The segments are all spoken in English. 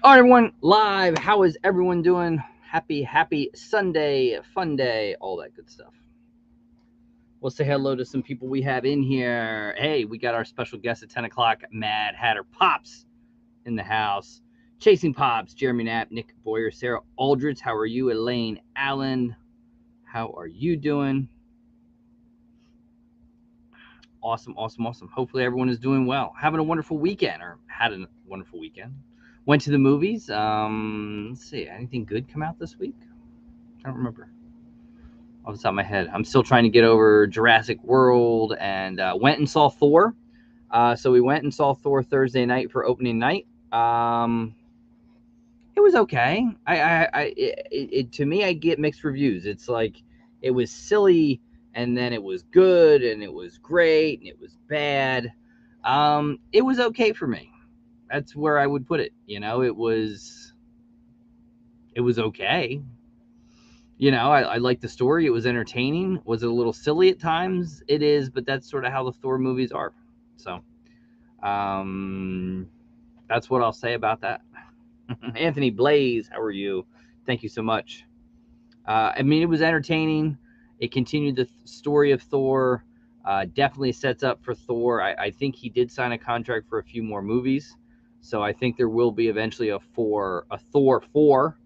All right, everyone, live. How is everyone doing? Happy Sunday, fun day, all that good stuff. We'll say hello to some people we have in here. Hey, we got our special guest at 10 o'clock, Mad Hatter Pops, in the house. Chasing Pops, Jeremy Knapp, Nick Boyer, Sarah Aldridge. How are you? Elaine Allen, how are you doing? Awesome. Hopefully everyone is doing well. Having a wonderful weekend, or had a wonderful weekend. Went to the movies. Let's see, anything good come out this week? I don't remember off the top of my head. I'm still trying to get over Jurassic World, and went and saw Thor. So we went and saw Thor Thursday night for opening night. It was okay. To me, I get mixed reviews. It's like it was silly, and then it was good, and it was great, and it was bad. It was okay for me. That's where I would put it. It was okay. I liked the story. It was entertaining. Was it a little silly at times? It is, but that's sort of how the Thor movies are. So, um, that's what I'll say about that. Anthony Blaze, how are you? Thank you so much. It was entertaining. It continued the story of Thor. Definitely sets up for Thor. I think he did sign a contract for a few more movies, so I think there will be eventually a Thor 4.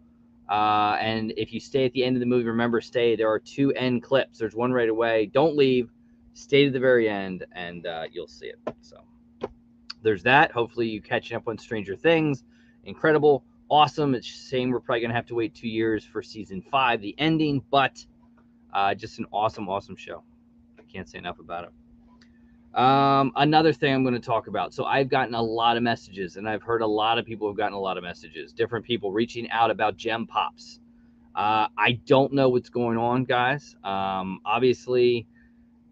And if you stay at the end of the movie, remember, stay. There are 2 end clips. There's one right away. Don't leave. Stay to the very end, and you'll see it. So there's that. Hopefully, you catching up on Stranger Things. Incredible, awesome. It's a shame we're probably gonna have to wait 2 years for season 5, the ending, but just an awesome show. I can't say enough about it. Another thing I'm going to talk about. So I've gotten a lot of messages, and I've heard a lot of people have gotten a lot of messages. Different people reaching out about gem pops. I don't know what's going on, guys. Obviously,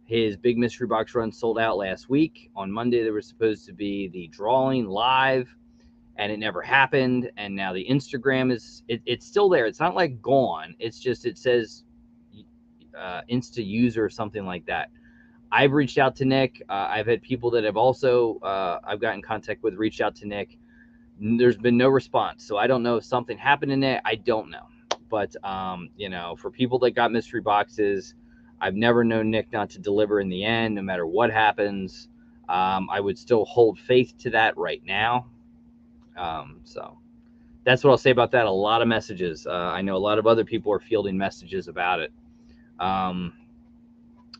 his big mystery box run sold out last week. On Monday, there was supposed to be the drawing live, and it never happened. And now the Instagram it's still there. It's not like gone. It's just it says Insta user or something like that. I've reached out to Nick. I've had people that have also I've got in contact with reached out to Nick. There's been no response, so I don't know if something happened in it. I don't know, but for people that got mystery boxes, I've never known Nick not to deliver in the end, no matter what happens. I would still hold faith to that right now. So that's what I'll say about that. A lot of messages. I know a lot of other people are fielding messages about it. Um,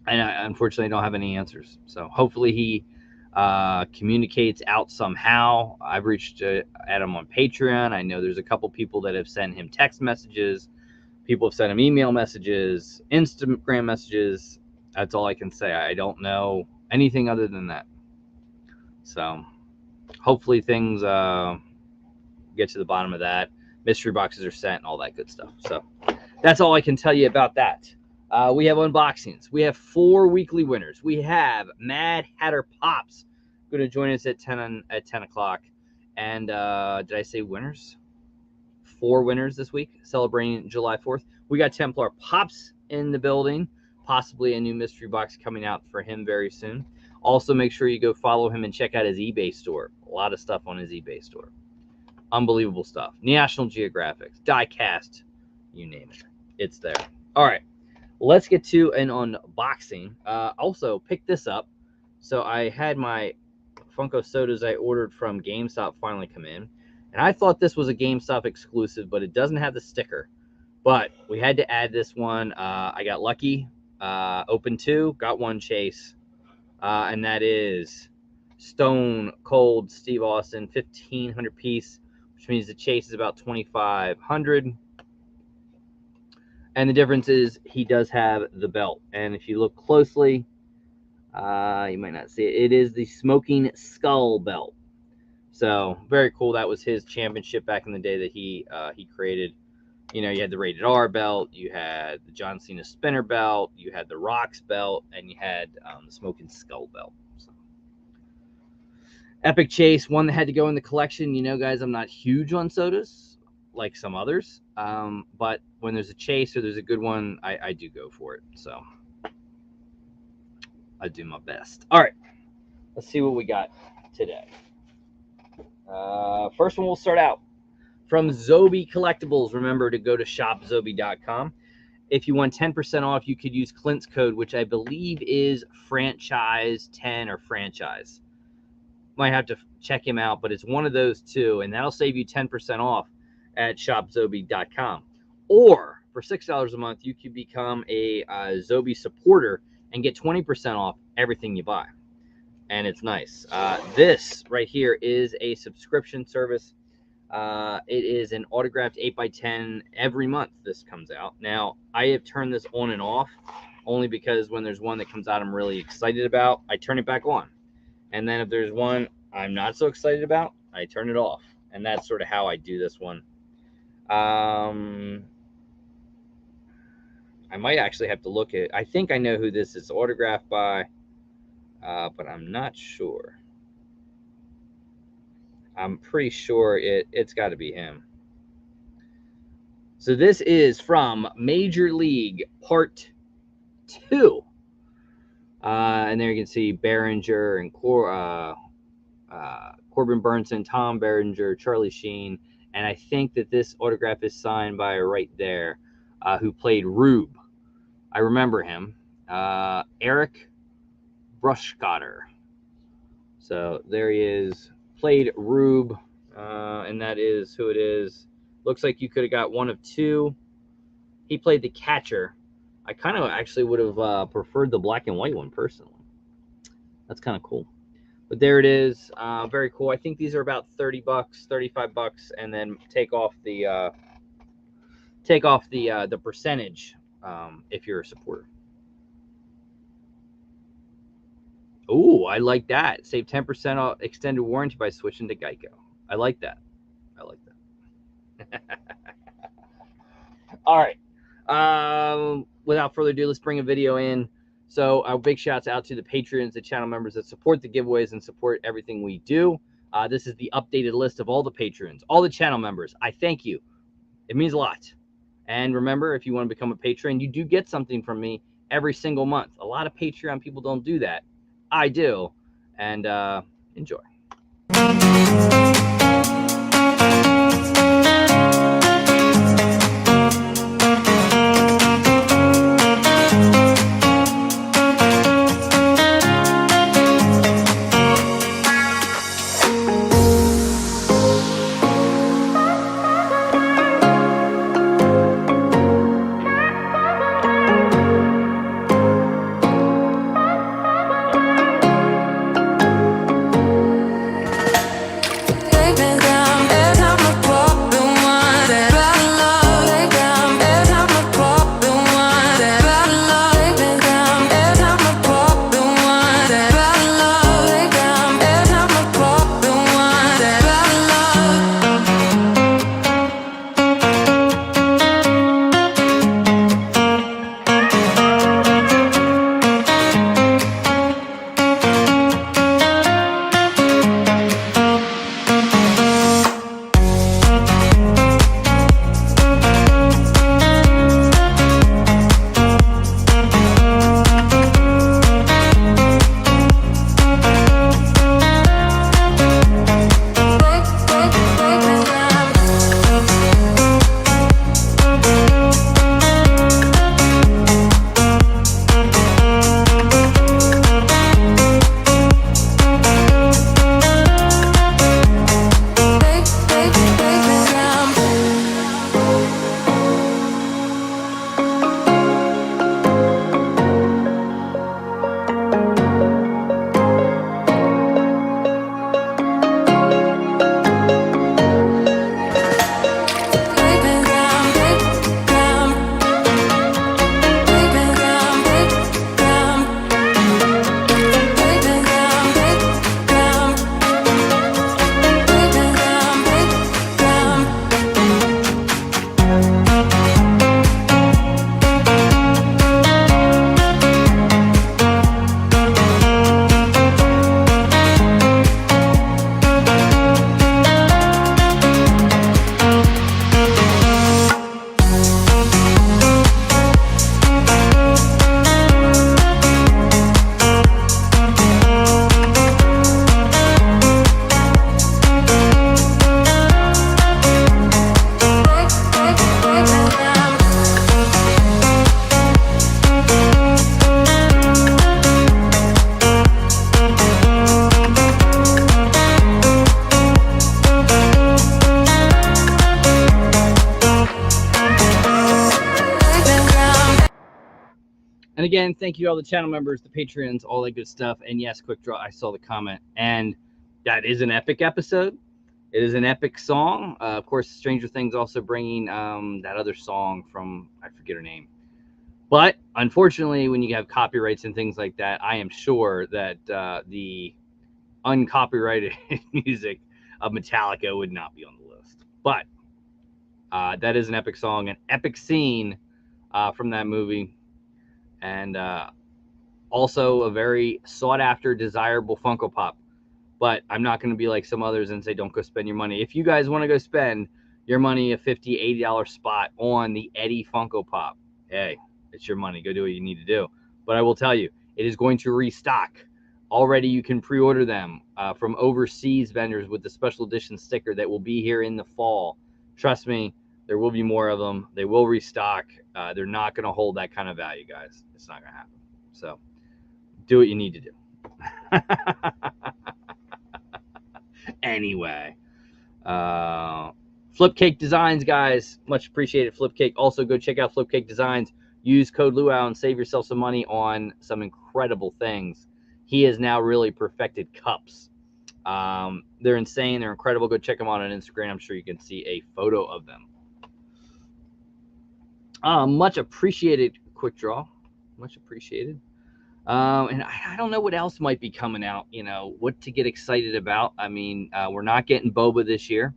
and I unfortunately don't have any answers. So hopefully he communicates out somehow. I've reached at him on Patreon. I know there's a couple people that have sent him text messages. People have sent him email messages, Instagram messages. That's all I can say. I don't know anything other than that. So hopefully things get to the bottom of that. Mystery boxes are sent and all that good stuff. So that's all I can tell you about that. We have unboxings. We have 4 weekly winners. We have Mad Hatter Pops going to join us at 10 o'clock. And did I say winners? 4 winners this week, celebrating July 4th. We got Templar Pops in the building. Possibly a new mystery box coming out for him very soon. Also, make sure you go follow him and check out his eBay store. A lot of stuff on his eBay store. Unbelievable stuff. National Geographic, die-cast, you name it. It's there. All right. Let's get to an unboxing. Also, pick this up. So I had my Funko sodas I ordered from GameStop finally come in. And I thought this was a GameStop exclusive, but it doesn't have the sticker. But we had to add this one. I got lucky. Opened 2, got 1 chase. And that is Stone Cold Steve Austin, 1,500 piece, which means the chase is about 2,500. And the difference is he does have the belt. And if you look closely, you might not see it. It is the Smoking Skull belt. So very cool. That was his championship back in the day that he created. You had the Rated R belt, you had the John Cena Spinner belt, you had the Rocks belt, and you had the Smoking Skull belt. So. Epic chase, one that had to go in the collection. Guys, I'm not huge on sodas like some others. But when there's a chase or there's a good one, I do go for it. So I do my best. All right, let's see what we got today. First one we'll start out. from Zobie Collectibles. Remember to go to shopzoby.com. If you want 10% off, you could use Clint's code, which I believe is franchise 10 or franchise. Might have to check him out, but it's one of those two, and that'll save you 10% off at shopzoby.com. Or for $6 a month, you could become a Zoby supporter and get 20% off everything you buy. And it's nice. This right here is a subscription service. It is an autographed 8x10 every month this comes out. Now, I have turned this on and off only because when there's one that comes out I'm really excited about, I turn it back on. And then if there's one I'm not so excited about, I turn it off. And that's sort of how I do this one. I might actually have to look at, I think I know who this is autographed by, but I'm not sure. I'm pretty sure it's got to be him. So this is from Major League Part 2. And there you can see Behringer and Corbin Burnson, Tom Behringer, Charlie Sheen. And I think that this autograph is signed by right there, who played Rube. I remember him. Eric Brushkotter. So there he is. Played Rube, and that is who it is. Looks like you could have got one of two. He played the catcher. I kind of actually would have preferred the black and white one personally. That's kind of cool. But there it is. Very cool. I think these are about 30 bucks, 35 bucks, and then take off the percentage if you're a supporter. Oh, I like that. Save 10% off extended warranty by switching to Geico. I like that. I like that. All right. Without further ado, let's bring a video in. So our big shouts out to the patrons, the channel members that support the giveaways and support everything we do. This is the updated list of all the patrons, all the channel members. I thank you. It means a lot. And remember, if you want to become a patron, you do get something from me every single month. A lot of Patreon people don't do that. I do. And enjoy. And again, thank you to all the channel members, the Patreons, all that good stuff. And yes, quick draw, I saw the comment. And that is an epic episode. It is an epic song. Of course, Stranger Things also bringing that other song from, I forget her name. But unfortunately, when you have copyrights and things like that, I am sure that the uncopyrighted music of Metallica would not be on the list. But that is an epic song, an epic scene from that movie. And also a very sought-after, desirable Funko Pop. But I'm not going to be like some others and say, don't go spend your money. If you guys want to go spend your money, a $50, $80 spot on the Eddie Funko Pop, hey, it's your money. Go do what you need to do. But I will tell you, it is going to restock. Already you can pre-order them from overseas vendors with the special edition sticker that will be here in the fall. Trust me, there will be more of them. They will restock. They're not going to hold that kind of value, guys. It's not going to happen. So do what you need to do. Anyway, Flipcake Designs, guys, much appreciated. Flipcake, also go check out Flipcake Designs. Use code Luau and save yourself some money on some incredible things. He has now really perfected cups. They're insane. They're incredible. Go check them out on Instagram. I'm sure you can see a photo of them. Much appreciated. Quick draw, much appreciated. And I don't know what else might be coming out, you know, what to get excited about. I mean, we're not getting Boba this year.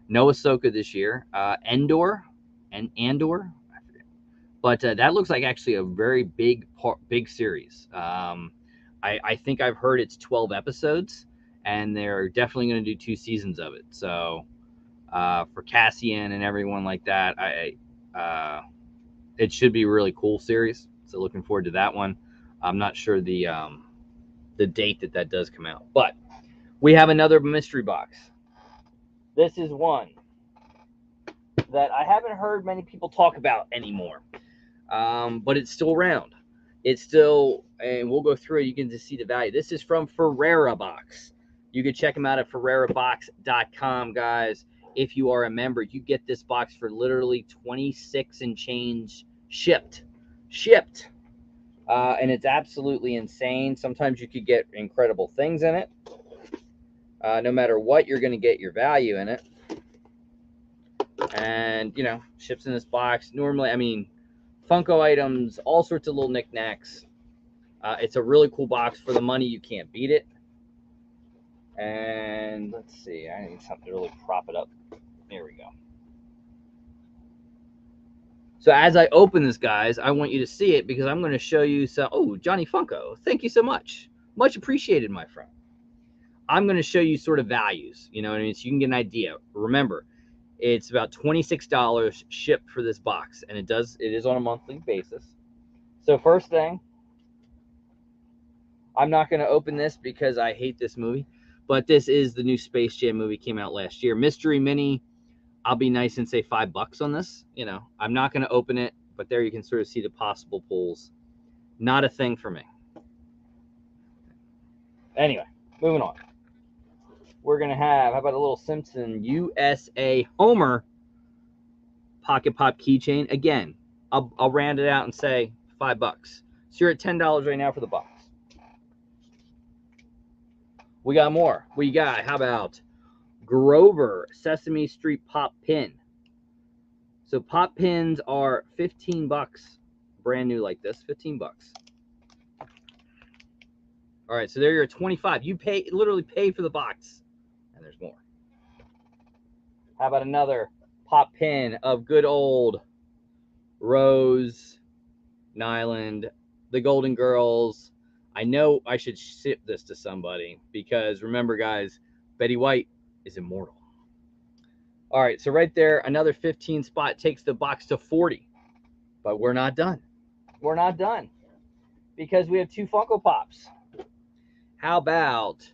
No Ahsoka this year. Andor. I forget. But that looks like actually a very big series. I think I've heard it's 12 episodes, and they're definitely going to do 2 seasons of it. So for Cassian and everyone like that, it should be a really cool series. So looking forward to that one. I'm not sure the date that does come out, but we have another mystery box. This is one that I haven't heard many people talk about anymore, but it's still around. It's still, and we'll go through it. You can just see the value. This is from Ferreira Box. You can check them out at FerreiraBox.com, guys. If you are a member, you get this box for literally 26 and change shipped. And it's absolutely insane. Sometimes you could get incredible things in it. No matter what, you're going to get your value in it. And, you know, ships in this box. Normally, I mean, Funko items, all sorts of little knickknacks. It's a really cool box. For the money, you can't beat it. And let's see. I need something to really prop it up. There we go. So as I open this, guys, I want you to see it because I'm going to show you some. Oh, Johnny Funko, thank you so much. Much appreciated, my friend. I'm going to show you sort of values, you know what I mean? So you can get an idea. Remember, it's about $26 shipped for this box, and it is on a monthly basis. So first thing, I'm not going to open this because I hate this movie, but this is the new Space Jam movie, came out last year. Mystery Mini. I'll be nice and say $5 on this. You know, I'm not going to open it, but there you can sort of see the possible pulls. Not a thing for me. Anyway, moving on. We're going to have, how about a little Simpson USA Homer Pocket Pop keychain. Again, I'll round it out and say $5. So you're at $10 right now for the box. We got more. We got, how about Grover Sesame Street Pop Pin. So pop pins are $15, brand new like this, $15. All right, so there you're at 25. You literally pay for the box, and there's more. How about another pop pin of good old Rose, Nyland, the Golden Girls. I know I should ship this to somebody because remember, guys, Betty White is immortal. All right, so right there, another 15 spot takes the box to 40. But we're not done. We're not done because we have 2 Funko Pops. How about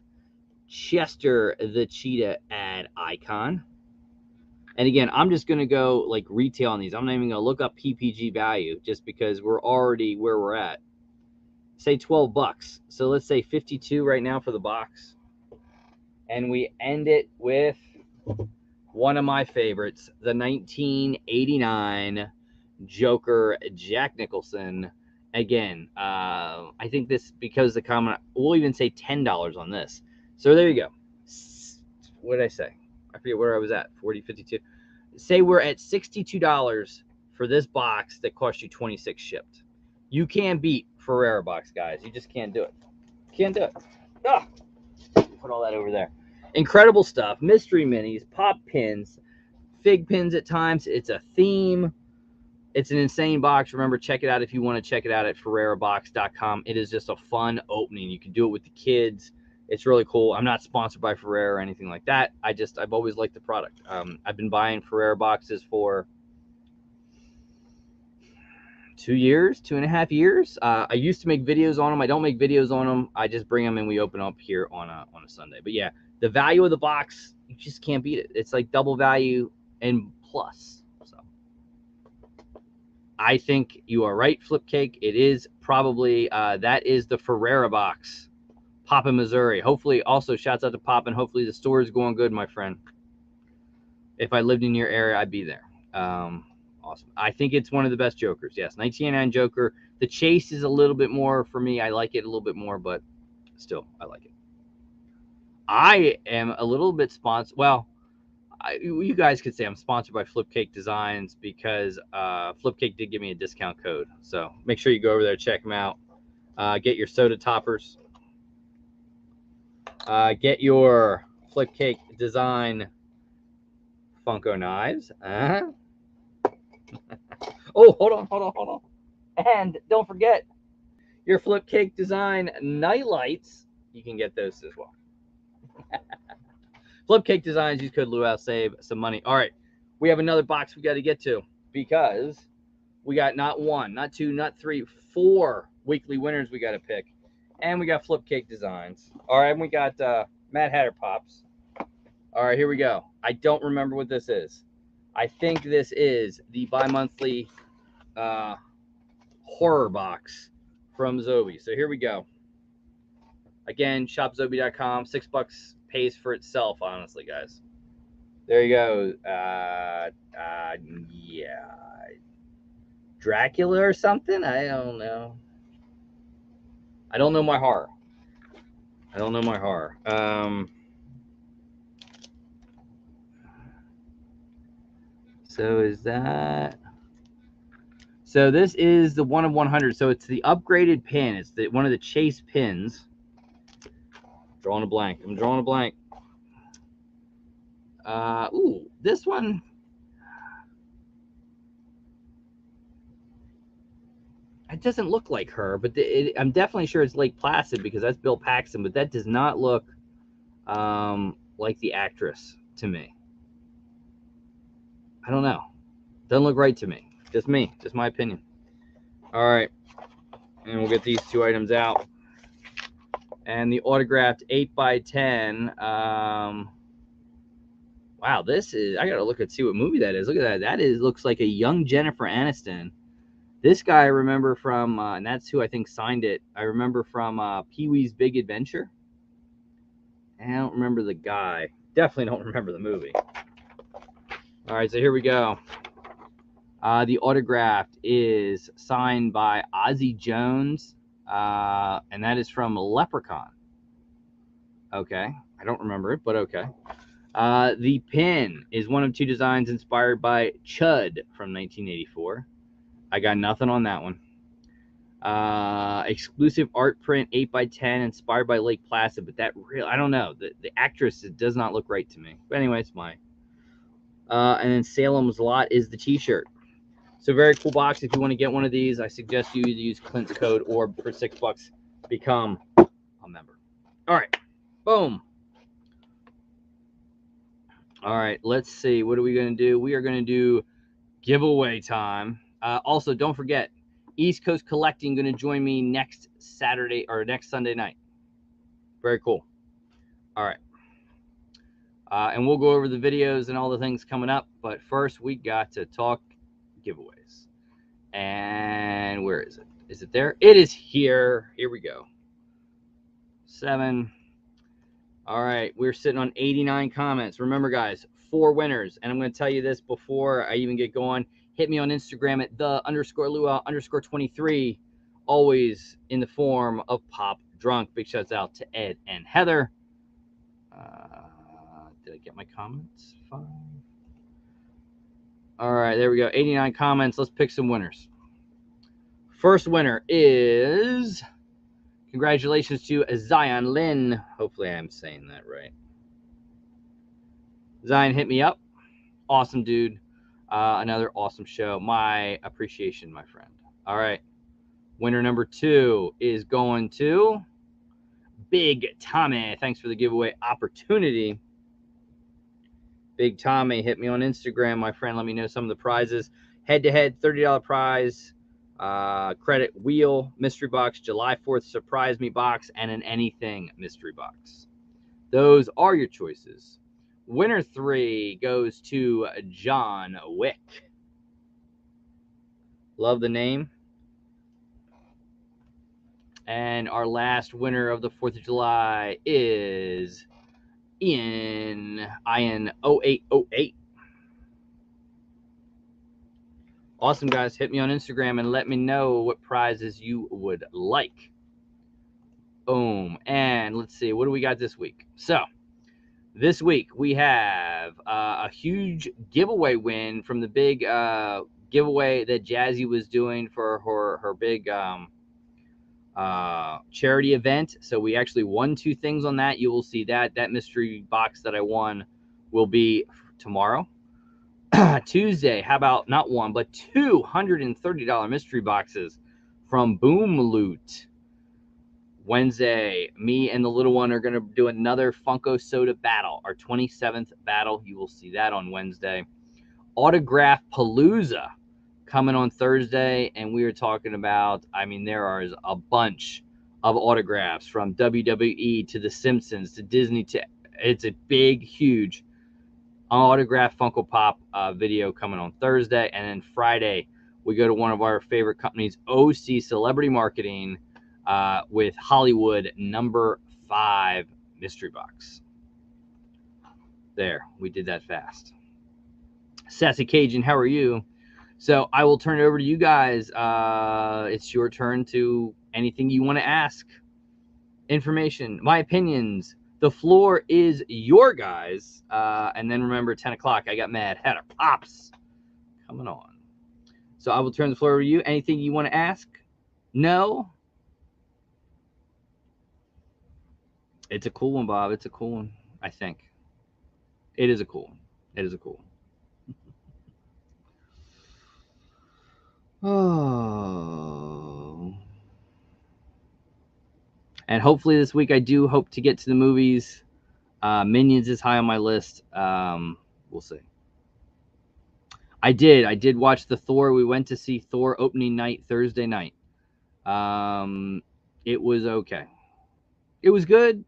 Chester the Cheetah ad icon? And again, I'm just going to go like retail on these. I'm not even going to look up PPG value just because we're already where we're at. Say $12. So let's say 52 right now for the box. And we end it with one of my favorites, the 1989 Joker Jack Nicholson again, I think this, because the comment, we'll even say $10 on this. So there you go. What did I say? I forget where I was at. 40, 52. Say we're at $62 for this box that cost you 26 shipped. You can't beat Ferreira box, guys. You just can't do it. Can't do it. Ah, put all that over there. Incredible stuff. Mystery minis, pop pins, fig pins at times. It's a theme. It's an insane box. Remember, check it out if you want to check it out at FerreiraBox.com. It is just a fun opening. You can do it with the kids. It's really cool. I'm not sponsored by Ferreira or anything like that. I've always liked the product. I've been buying Ferreira boxes for 2 years, 2.5 years. I used to make videos on them. I don't make videos on them. I just bring them and we open up here on a Sunday. But yeah, the value of the box, you just can't beat it. It's like double value and plus. So I think you are right, Flipcake. It is probably that is the Ferreira box. Poppin, Missouri. Hopefully, also shouts out to Poppin. Hopefully the store is going good, my friend. If I lived in your area, I'd be there. Awesome. I think it's one of the best Jokers. Yes, 1989 Joker. The chase is a little bit more for me. I like it a little bit more, but still, I like it. I am a little bit sponsored. Well, you guys could say I'm sponsored by Flipcake Designs because Flipcake did give me a discount code. So make sure you go over there, check them out. Get your soda toppers. Get your Flipcake Design Funko knives. Oh, hold on. And don't forget your Flipcake Design night lights. You can get those as well. Flipcake Designs, use code Luau, save some money. All right, we have another box we got to get to because we got not one, not two, not three, 4 weekly winners we got to pick. And we got Flipcake Designs. All right, and we got Mad Hatter Pops. All right, here we go. I don't remember what this is. I think this is the bi-monthly horror box from Zoby. So here we go. Again, shopzoby.com. $6 pays for itself, honestly, guys. There you go. Yeah. Dracula or something? I don't know. I don't know my horror. So is that... So this is the 1 of 100. So it's the upgraded pin. It's one of the chase pins. I'm drawing a blank. Ooh, this one. It doesn't look like her, but I'm definitely sure it's Lake Placid because that's Bill Paxton. But that does not look like the actress to me. I don't know. Doesn't look right to me. Just me. Just my opinion. All right. And we'll get these 2 items out. And the autographed 8x10. Wow, this is... I got to look and see what movie that is. Look at that. That looks like a young Jennifer Aniston. This guy I remember from, and that's who I think signed it. I remember from Pee-wee's Big Adventure. And I don't remember the guy. Definitely don't remember the movie. All right, so here we go. The autographed is signed by Ozzy Jones, and that is from Leprechaun. Okay, I don't remember it, but okay. The pin is one of 2 designs inspired by Chud from 1984. I got nothing on that one. Exclusive art print 8x10 inspired by Lake Placid, but that real, I don't know. The actress, it does not look right to me. But anyway, it's mine. And then Salem's Lot is the t-shirt. So very cool box. If you want to get one of these, I suggest you either use Clint's code or for $6 become a member. All right, boom. All right, let's see. What are we going to do? We are going to do giveaway time. Also, don't forget, East Coast Collecting going to join me next Saturday or next Sunday night. Very cool. All right. And we'll go over the videos and all the things coming up. But first, we got to talk giveaways. And where is it? Is it there? It is here. Here we go. 7. All right. We're sitting on 89 comments. Remember, guys, 4 winners. And I'm going to tell you this before I even get going. Hit me on Instagram at _Luau_23. always in the form of Pop Drunk. Big shouts out to Ed and Heather. Did I get my comments? 5. All right, there we go. 89 comments. Let's pick some winners. First winner is, congratulations to Zion Lin. Hopefully I'm saying that right. Zion, hit me up. Awesome, dude. Another awesome show. My appreciation, my friend. All right. Winner number 2 is going to Big Tommy. Thanks for the giveaway opportunity. Big Tommy, hit me on Instagram, my friend. Let me know some of the prizes. Head-to-head, $30 prize. Credit wheel, mystery box, July 4th surprise me box, and an anything mystery box. Those are your choices. Winner 3 goes to John Wick. Love the name. And our last winner of the 4th of July is Ian 0808. Awesome, guys. Hit me on Instagram and let me know what prizes you would like. Boom. And let's see, what do we got this week? So this week we have a huge giveaway win from the big giveaway that Jazzy was doing for her big charity event. So we actually won 2 things on that. You will see that mystery box that I won will be tomorrow. Tuesday, how about not one but $230 mystery boxes from Boom Loot. Wednesday, me and the little one are going to do another Funko Soda battle, our 27th battle. You will see that on Wednesday. Autograph Palooza coming on Thursday, and we are talking about, I mean, there is a bunch of autographs from WWE to The Simpsons to Disney. It's a big, huge autograph Funko Pop video coming on Thursday. And then Friday, we go to one of our favorite companies, OC Celebrity Marketing, with Hollywood number 5 mystery box. There, we did that fast. Sassy Cajun, how are you? So I will turn it over to you guys. It's your turn to anything you want to ask. Information, my opinions. The floor is your guys. And then remember, 10 o'clock, I got Mad Hatter Pops coming on. So I will turn the floor over to you. Anything you want to ask? No? It's a cool one, Bob. It's a cool one, I think. It is a cool one. It is a cool one. Oh. And hopefully this week I do hope to get to the movies. Minions is high on my list. We'll see. I did watch the Thor. We went to see Thor opening night Thursday night. It was okay. It was good.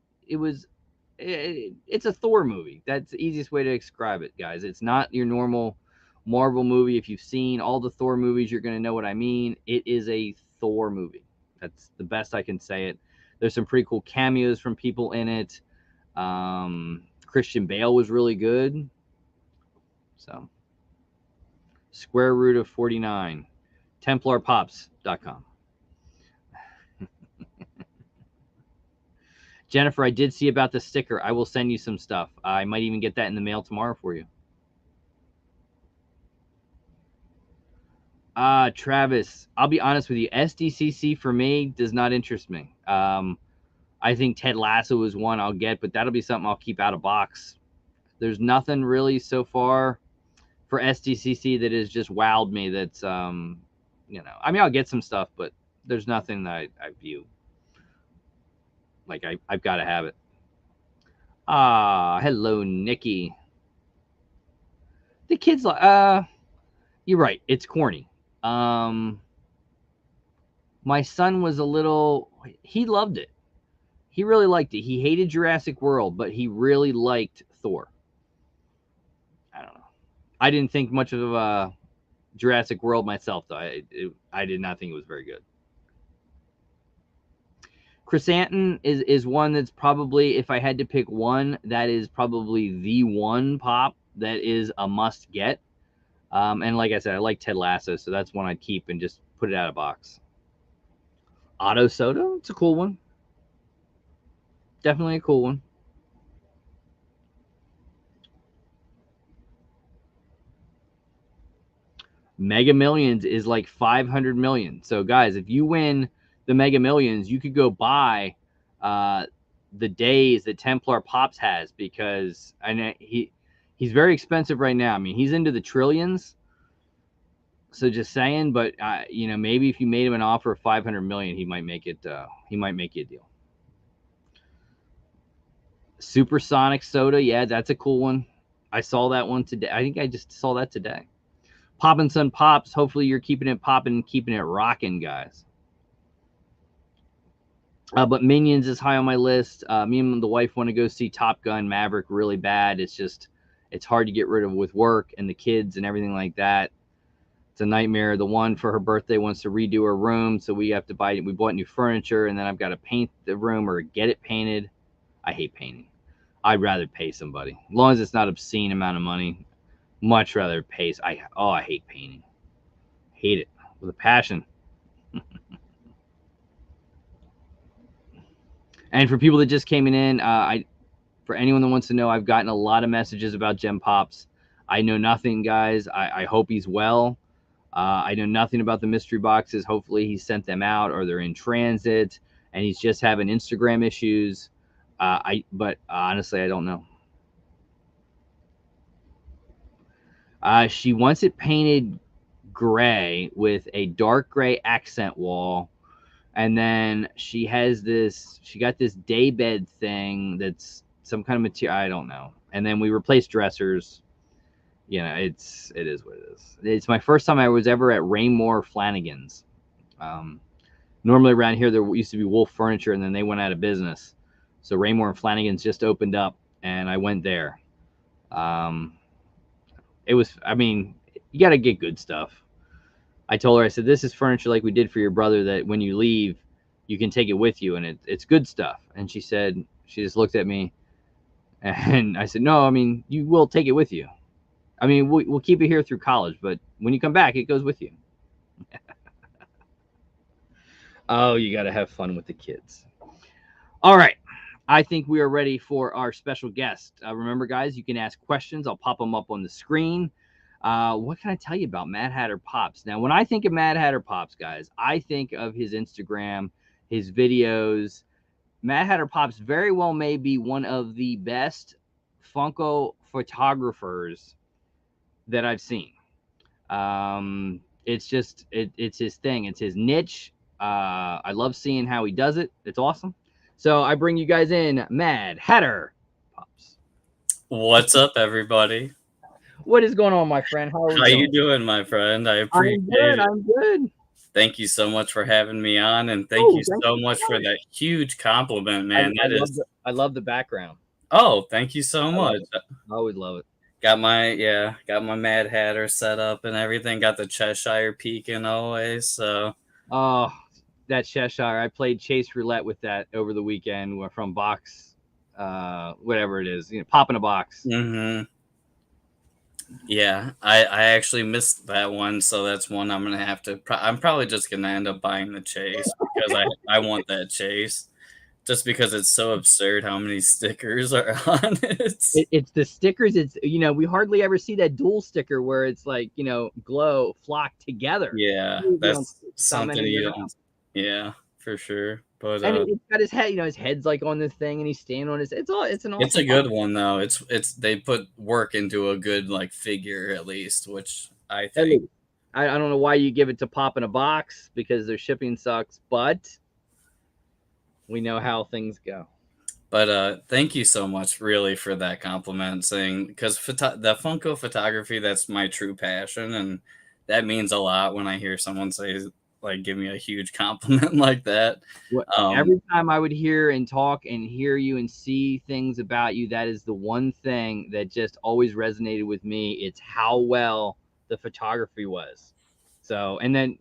It's a Thor movie. That's the easiest way to describe it, guys. It's not your normal Marvel movie. If you've seen all the Thor movies, you're going to know what I mean. It is a Thor movie. That's the best I can say it. There's some pretty cool cameos from people in it. Christian Bale was really good. So, square root of 49. TemplarPops.com. Jennifer, I did see about the sticker. I will send you some stuff. I might even get that in the mail tomorrow for you. Travis, I'll be honest with you. SDCC for me does not interest me. I think Ted Lasso is one I'll get, but that'll be something I'll keep out of box. There's nothing really so far for SDCC that has just wowed me. That's, I mean, I'll get some stuff, but there's nothing that I view like I've got to have it. Hello, Nikki. The kids like, you're right. It's corny. My son was a little, he loved it. He really liked it. He hated Jurassic World, but he really liked Thor. I don't know. I didn't think much of Jurassic World myself, though. I did not think it was very good. Chrysanthemum is one that's probably, if I had to pick one, that is probably the one pop that is a must get. And like I said, I like Ted Lasso, so that's one I'd keep and just put it out of box. Auto Soda, it's a cool one. Definitely a cool one. Mega Millions is like 500 million. So guys, if you win the Mega Millions, you could go buy the days that Templar Pops has, because he's very expensive right now. I mean, he's into the trillions. So just saying, but you know, maybe if you made him an offer of 500 million, he might make it. He might make you a deal. Supersonic Soda, yeah, that's a cool one. I saw that one today. I think I just saw that today. Poppin' Sun Pops. Hopefully you're keeping it popping, keeping it rocking, guys. But Minions is high on my list. Me and the wife want to go see Top Gun Maverick really bad. It's hard to get rid of with work and the kids and everything like that. It's a nightmare. The one for her birthday wants to redo her room, so we have to buy it. We bought new furniture, and then I've got to paint the room or get it painted. I hate painting. I'd rather pay somebody, as long as it's not obscene amount of money. Much rather pay. I hate painting. Hate it with a passion. And for people that just came in, for anyone that wants to know, I've gotten a lot of messages about Gem Pops. I know nothing, guys. I hope he's well. I know nothing about the mystery boxes. Hopefully he sent them out or they're in transit and he's just having Instagram issues. But honestly, I don't know. She wants it painted gray with a dark gray accent wall. And then she got this daybed thing that's some kind of material. I don't know. And then we replaced dressers. You know, it is what it is. It's my first time I was ever at Raymore Flanagan's. Normally around here, there used to be Wolf Furniture, and then they went out of business. So Raymore and Flanagan's just opened up, and I went there. It was, I mean, you got to get good stuff. I told her, I said, this is furniture like we did for your brother that when you leave, you can take it with you, and it's good stuff. And she said, she just looked at me, and I said, no, I mean, you will take it with you. I mean, we'll keep it here through college, but when you come back, it goes with you. Oh, you got to have fun with the kids. All right. I think we are ready for our special guest. Remember, guys, you can ask questions. I'll pop them up on the screen. What can I tell you about Mad Hatter Pops? Now, when I think of Mad Hatter Pops, guys, I think of his Instagram, his videos. Mad Hatter Pops very well may be one of the best Funko photographers that I've seen. It's just, it's his thing. It's his niche. I love seeing how he does it. It's awesome. So I bring you guys in Mad Hatter Pops. What's up, everybody? What is going on, my friend? How you doing, my friend? I appreciate it. I'm good. Thank you so much for having me on, and thank you so much for that huge compliment, man. I love the background. Oh, thank you so much. I always love it. Got my Mad Hatter set up and everything. Got the Cheshire peeking always. So. Oh, that Cheshire! I played Chase Roulette with that over the weekend from box, whatever it is, pop in a box. Mm-hmm. Yeah, I actually missed that one, so that's one I'm gonna have to. I'm probably just gonna end up buying the Chase because I want that Chase, just because it's so absurd how many stickers are on it. It's the stickers. It's we hardly ever see that dual sticker where it's like glow flock together. Yeah, that's something you don't. Yeah, for sure. But and it's got his head. His head's like on this thing, and he's standing on his. It's an awesome. It's a good one though. It's they put work into a good figure at least, which I think. I don't know why you give it to Pop in a Box because their shipping sucks, but we know how things go. But thank you so much, really, for that compliment, saying because the Funko photography, that's my true passion, and that means a lot when I hear someone say. Give me a huge compliment like that. Every time I would hear and talk and hear you and see things about you, that is the one thing that just always resonated with me. It's how well the photography was. So, and then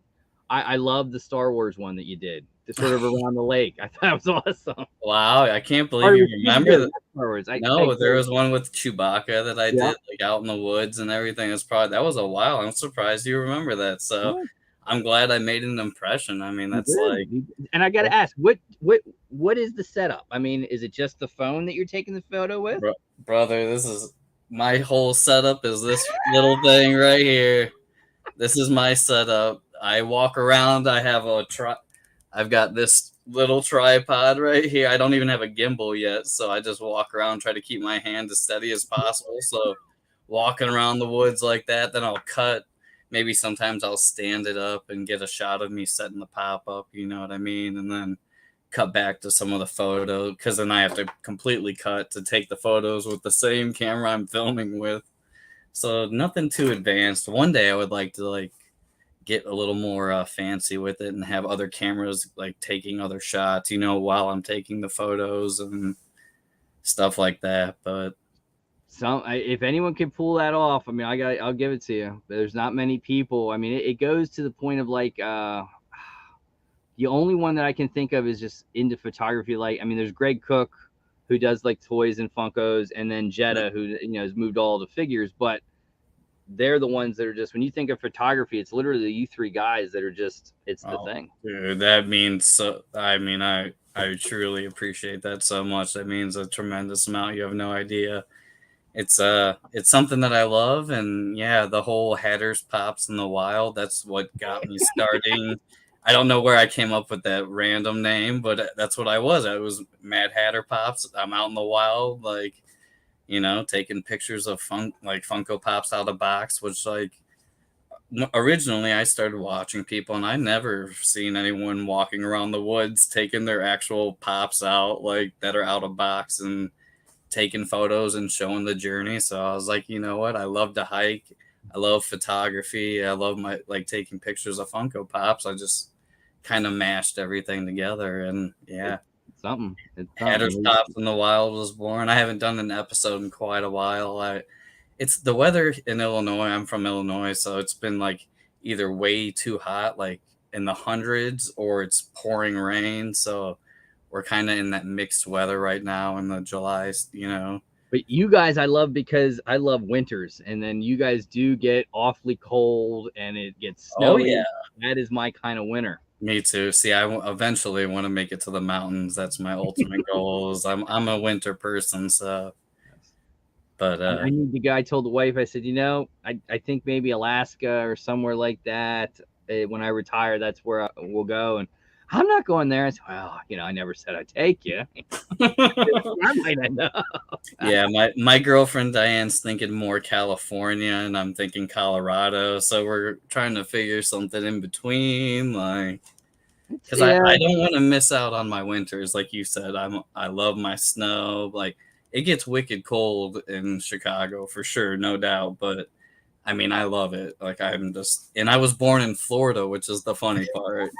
I love the Star Wars one that you did, sort of around the lake. I thought it was awesome. Wow, I can't believe you remember that. Star Wars. No, there was one with Chewbacca that I did out in the woods and everything. That was a while. I'm surprised you remember that. So. I'm glad I made an impression. I mean, that's like, and I got to ask, what is the setup? I mean, is it just the phone that you're taking the photo with? Brother, this is my whole setup is this little thing right here. This is my setup. I walk around. I've got this little tripod right here. I don't even have a gimbal yet, so I just walk around, try to keep my hand as steady as possible. So walking around the woods like that, then I'll cut. Maybe sometimes I'll stand it up and get a shot of me setting the pop up, you know what I mean? And then cut back to some of the photos, because then I have to completely cut to take the photos with the same camera I'm filming with. So nothing too advanced. One day I would like to like get a little more fancy with it and have other cameras like taking other shots, you know, while I'm taking the photos and stuff like that. But If anyone can pull that off, I mean, I'll give it to you. There's not many people. I mean, it goes to the point of like, the only one that I can think of is just into photography. Like, I mean, there's Greg Cook, who does like toys and Funkos, and then Jetta, who, you know, has moved all the figures. But they're the ones that are just, when you think of photography, it's literally you three guys that are just, it's the thing. Dude, that means so. I mean, I truly appreciate that so much. That means a tremendous amount. You have no idea. It's something that I love, and yeah, the whole Hatters Pops in the Wild, that's what got me starting. I don't know where I came up with that random name, but that's what I was. I was Mad Hatter Pops. I'm out in the wild, like, you know, taking pictures of Funko Pops out of the box, which like originally I started watching people, and I never seen anyone walking around the woods taking their actual pops out, like that are out of box, and taking photos and showing the journey. So I was like, you know what? I love to hike. I love photography. I love my like taking pictures of Funko Pops. I just kind of mashed everything together, and yeah. It's something. Hatters Pops in the Wild was born. I haven't done an episode in quite a while. It's the weather in Illinois. I'm from Illinois, so it's been like either way too hot, like in the hundreds, or it's pouring rain. So we're kind of in that mixed weather right now in the July, you know. But you guys, I love, because I love winters, and then you guys do get awfully cold and it gets snowy. Oh, yeah. That is my kind of winter. Me too. See, I eventually want to make it to the mountains. That's my ultimate goal. I'm a winter person, so. But I need the guy. Told the wife, I said, you know, I think maybe Alaska or somewhere like that. When I retire, that's where we'll go. And I'm not going there. I said, well, you know, I never said I'd take you. I might end up. Yeah, my girlfriend Diane's thinking more California, and I'm thinking Colorado. So we're trying to figure something in between, like, because I don't want to miss out on my winters. Like you said, I love my snow. Like, it gets wicked cold in Chicago for sure, no doubt. But I mean, I love it. Like, and I was born in Florida, which is the funny part.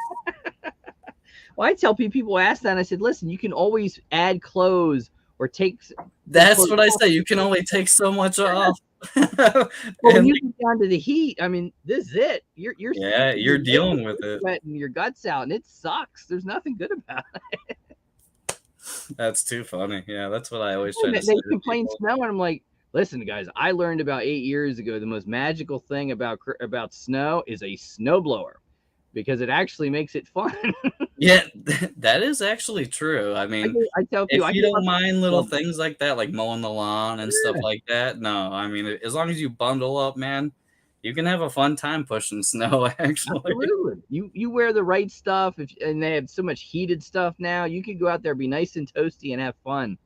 Well, I tell people ask that, and I said, listen, you can always add clothes or take. That's what I say. You can only take so much off. Well, when you get down to the heat, I mean, this is it. You're dealing with it, sweating your guts out, and it sucks. There's nothing good about it. That's too funny. Yeah, that's what I always try to say. They complain snow, and I'm like, listen, guys, I learned about 8 years ago the most magical thing about snow is a snowblower, because it actually makes it fun. Yeah, that is actually true. I mean, I tell people, if you don't mind little things like that, like mowing the lawn and stuff like that, no, I mean, as long as you bundle up, man, you can have a fun time pushing snow, actually. Absolutely. You wear the right stuff, and they have so much heated stuff now. You could go out there, be nice and toasty, and have fun,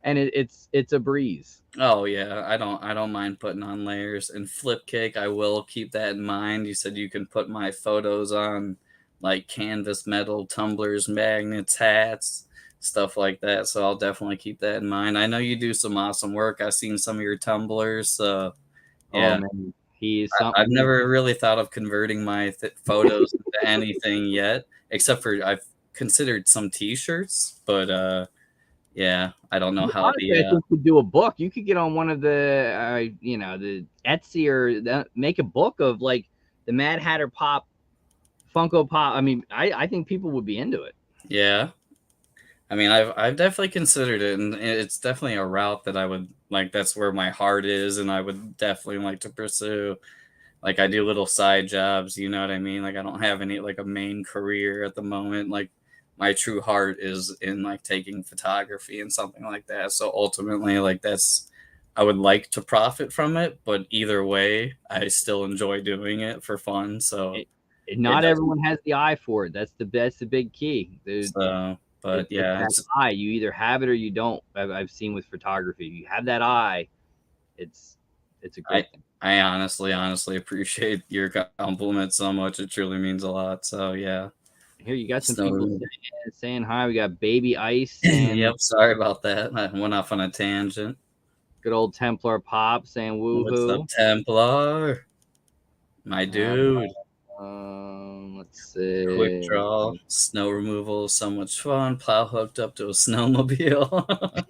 and it's a breeze. Oh yeah, I don't mind putting on layers. And flip cake, I will keep that in mind. You said you can put my photos on like canvas, metal, tumblers, magnets, hats, stuff like that. So I'll definitely keep that in mind. I know you do some awesome work. I've seen some of your tumblers. So yeah, man, I've never really thought of converting my photos into anything yet, except for I've considered some T-shirts, but yeah, I don't know how I think you could do a book. You could get on one of the the Etsy or make a book of like the Mad Hatter Pop, Funko Pop. I mean, I think people would be into it. Yeah, I mean, I've definitely considered it, and it's definitely a route that I would like. That's where my heart is, and I would definitely like to pursue. like I do little side jobs, you know what I mean? Like I don't have any like a main career at the moment. Like my true heart is in like taking photography and something like that. So ultimately, like that's I would like to profit from it, but either way, I still enjoy doing it for fun. So it Not doesn't. everyone has the eye for it. That's the big key. So, but It's yeah, that eye. You either have it or you don't. I've seen with photography. You have that eye, it's a I great thing. I honestly appreciate your compliment so much. It truly means a lot. So yeah. Here you got some people So saying hi. We got Baby Ice saying yep, sorry about that. I went off on a tangent. good old Templar Pop saying What's up, woohoo. Templar? My Uh, dude. let's Quick see. draw. Snow removal, so much fun. Plow hooked up to a snowmobile.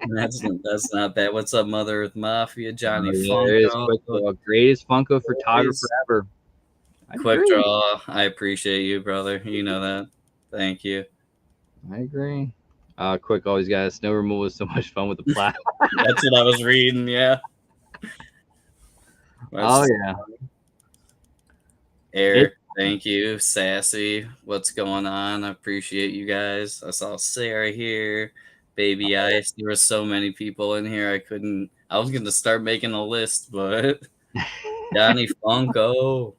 That's not bad. What's up, Mother Earth Mafia? Johnny There is Funko. Quick Draw, greatest Funko photographer Boys. ever. I Quick agree. draw. I appreciate you, brother. You know that. Thank you. I agree. Quick always got snow removal is so much fun with the plow. That's what I was reading. Yeah. Oh That's yeah. Eric. Thank you. Sassy. What's going on? I appreciate you guys. I saw Sarah here. Baby Ice. There were so many people in here. I was going to start making a list, but Johnny Funko.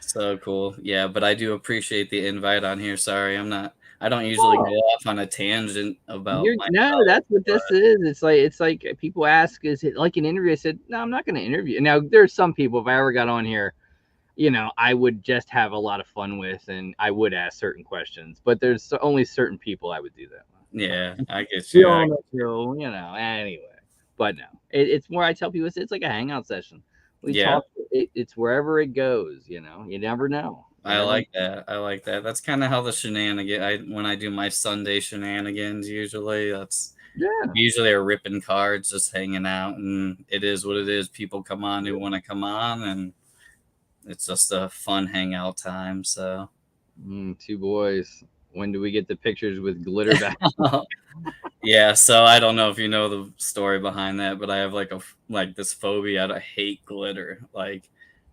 So cool. Yeah, but I do appreciate the invite on here. Sorry, I don't usually go off on a tangent about No, myself. that's what But this is. It's like people ask, is it like an interview? I said, no, I'm not going to interview. Now there's some people, if I ever got on here, I would just have a lot of fun with, and I would ask certain questions. But there's only certain people I would do that with. yeah, I get We you. all know, anyway. But no, it's more. I tell people it's like a hangout session. We Yeah, talk. It's wherever it goes. You never know. I like that. I like that. That's kind of how the when I do my Sunday shenanigans, usually that's Yeah. usually are ripping cards, just hanging out, and it is what it is. People come on who want to come on, and it's just a fun hangout time. So. Two boys. When do we get the pictures with glitter back? Yeah, so I don't know if you know the story behind that, but I have like this phobia. I hate glitter. Like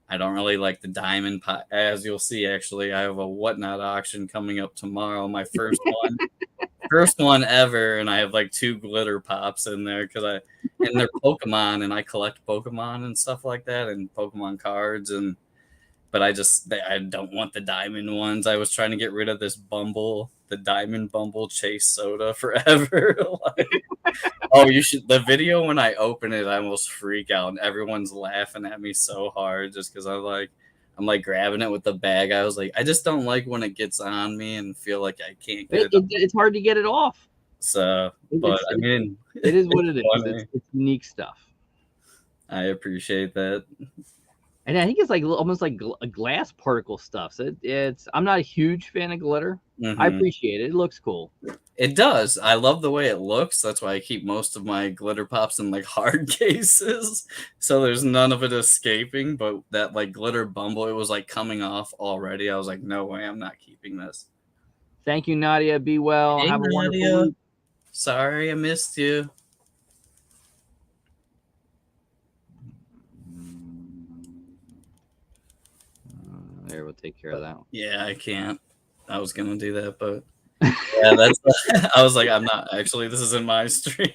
I don't really like the diamond pot. As you'll see, actually, I have a whatnot auction coming up tomorrow. My first one ever, and I have like 2 glitter pops in there and they're Pokemon, and I collect Pokemon and stuff like that, and Pokemon cards, but I don't want the diamond ones. I was trying to get rid of the diamond Bumble Chase soda forever. Like, oh, you should. The video when I open it, I almost freak out, and everyone's laughing at me so hard just because I'm like grabbing it with the bag. I was like, I just don't like when it gets on me and feel like I can't get it. It's hard to get it off. So, but I mean, it is what it is. Funny. It's unique stuff. I appreciate that. And I think it's like almost like a glass particle stuff. So I'm not a huge fan of glitter. Mm-hmm. I appreciate it. It looks cool. It does. I love the way it looks. That's why I keep most of my glitter pops in like hard cases. So there's none of it escaping. But that like glitter Bumble, it was like coming off already. I was like, no way, I'm not keeping this. Thank you, Nadia. Be well. Hey, have a wonderful week. Sorry, I missed you. There, we'll take care of that one. Yeah, I can't. I was gonna do that, but yeah, that's. I was like, I'm not actually. This isn't my stream.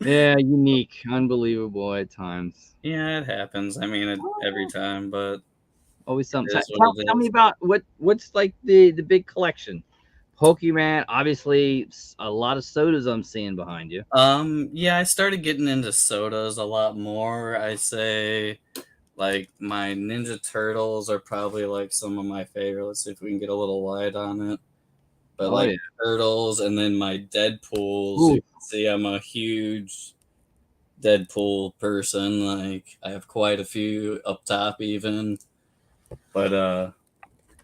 Yeah, unique, unbelievable at times. Yeah, it happens. I mean, every time, but always something. Tell me about what's like the big collection. Pokemon, obviously, a lot of sodas I'm seeing behind you. Yeah, I started getting into sodas a lot more. I say, like my Ninja Turtles are probably like some of my favorite. Let's see if we can get a little light on it. But Turtles, and then my Deadpools. You can see I'm a huge Deadpool person. Like I have quite a few up top even. But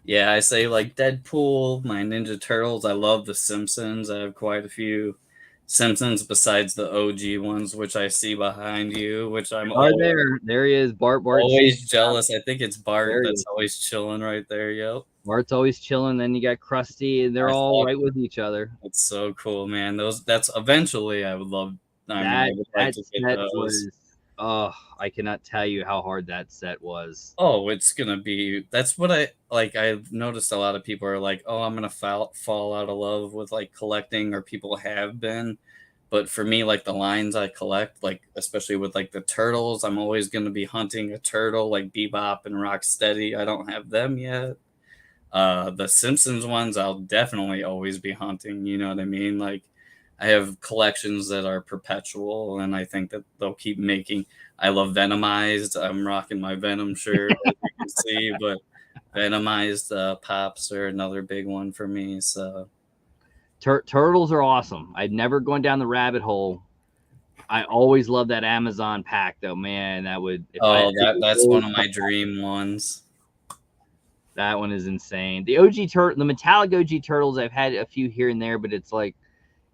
yeah, I say like Deadpool, my Ninja Turtles. I love the Simpsons. I have quite a few Simpsons besides the OG ones, which I see behind you, which I'm there he is. Bart. Always jealous. I think it's Bart that's always chilling right there. Yep. Bart's always chilling. Then you got Krusty, and they're all right with each other. It's so cool, man. That's eventually I would love. I would like to get those. Oh, I cannot tell you how hard that set was. Oh, it's gonna be. That's what I like. I've noticed a lot of people are like, "Oh, I'm gonna fall out of love with like collecting," or people have been. But for me, like the lines I collect, like especially with like the turtles, I'm always gonna be hunting a turtle, like Bebop and Rocksteady. I don't have them yet. The Simpsons ones, I'll definitely always be hunting. You know what I mean? Like, I have collections that are perpetual, and I think that they'll keep making. I love Venomized. I'm rocking my Venom shirt, as you can see, but Venomized pops are another big one for me. So, Turtles are awesome. I'd never gone down the rabbit hole. I always loved that Amazon pack, though. Man, that would if I had oh, that's one of my dream ones. that one is insane. The OG the metallic OG turtles, I've had a few here and there, but it's like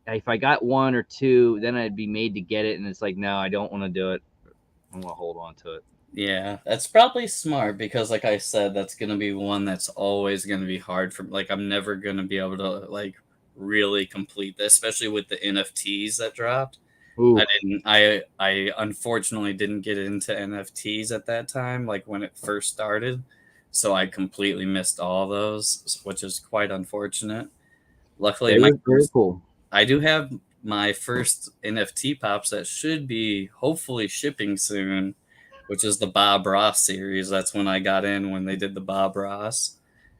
if I got one or two, then I'd be made to get it, and it's like, no, I don't want to do it. I want to hold on to it. Yeah, that's probably smart because, like I said, that's gonna be one that's always gonna be hard for. Like, I'm never gonna be able to like really complete this, especially with the NFTs that dropped. Ooh, I didn't. I unfortunately didn't get into NFTs at that time, like when it first started. So I completely missed all those, which is quite unfortunate. Luckily, they my were very cool. I do have my first NFT pops that should be hopefully shipping soon, which is the Bob Ross series. That's when I got in when they did the Bob Ross.